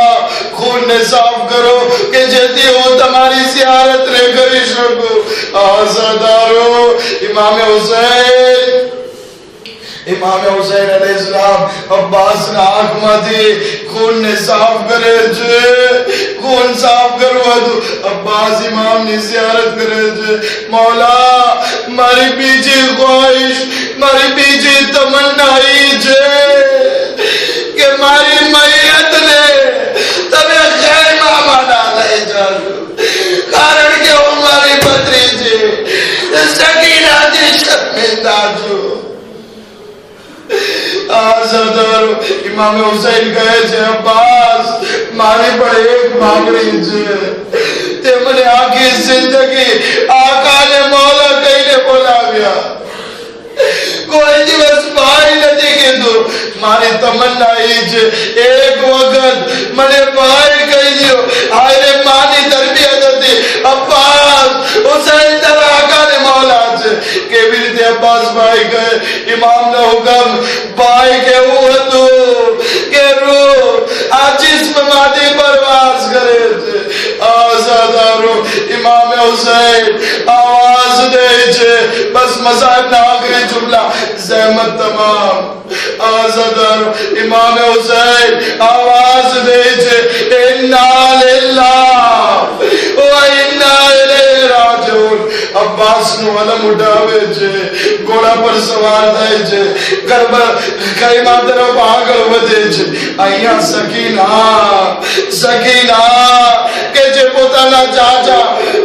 خون نے صاف کرو کہ جیتی ہو تمہاری زیارت لے کری شکو آزادارو امام حسین علیہ السلام عباس نے آنکھ ماتی خون نے صاف کرے جے خون صاف کروا دو عباس امام نے زیارت کرے جے مولا ماری بیجی خواہش ماری بیجی تمنائی جے کہ ماری میت نے تمہیں خیمہ مانا لے جانو کارن کہ وہ ماری پتری جے سکینہ جی شرمندہ جو آزادار امام حسین کہے چھے عباس مانے پڑے ایک مانگنی جے تے منے آگی زندگی آقا نے مولا کہیں نے بولا گیا کوئی دیوز بھائی ندی کے دو مانے تمنا ہی جے ایک وقت منے بھائی کہیں دیو آئے مانی تربیت دی عباس حسین در آقا نے مولا جے کہ بھی عباس بھائی گئے امام نے حکم بھائی کے اوہدو کہ روح آج جسم مادی پرواز کرے تھے آزادارو امام حسین آواز دے چھے بس مذہب نہ آگے جملہ زحمت تمام آزادارو امام حسین آواز دے چھے اِنَّا لِلَّهِ وَإِنَّا إِلَيْهِ راجعون عباس نو علم اٹھاوے چھے گوڑا پر سوار دے چھے کئی مادر بھاگل ودے چھے آئیاں سکینہ کہ جے پوتانا چاچا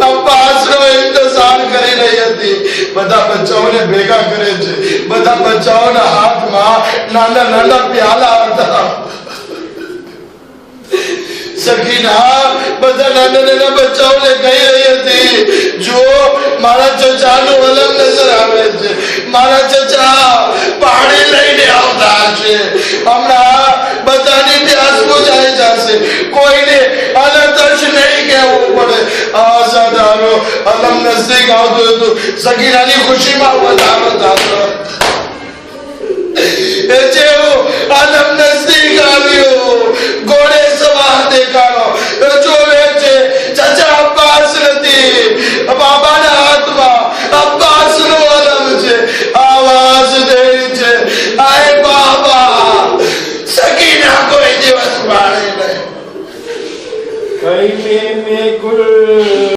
عباس نو انتظار کری رہی تھی بدا بچاؤں نے بیگا کرے چھے بدا بچاؤں نے ہاتھ ماں نانا پیالا آتا سکینہ بدا نانا بچاؤں نے کہی رہی تھی جو مارا چچا نو علم نظر آوے چھے مارا چچا پہاڑی لئینے آوتا چھے ہمنا بتانی پیاس کو جائے جاسے کوئی نے علتش نہیں کہ وہ پڑے آزادارو علم نزدیک آو تو سکینہ نی خوشی ماں بتا جے ہو علم نزدیک آویو گوڑے سوار دیکھا جو بیچے چچا عباس رتی بابا نا آتما عباس نو علم چھے آواز دے چھے آئے بابا سکینہ کوئی دیوس بارے لے خیمے میں گل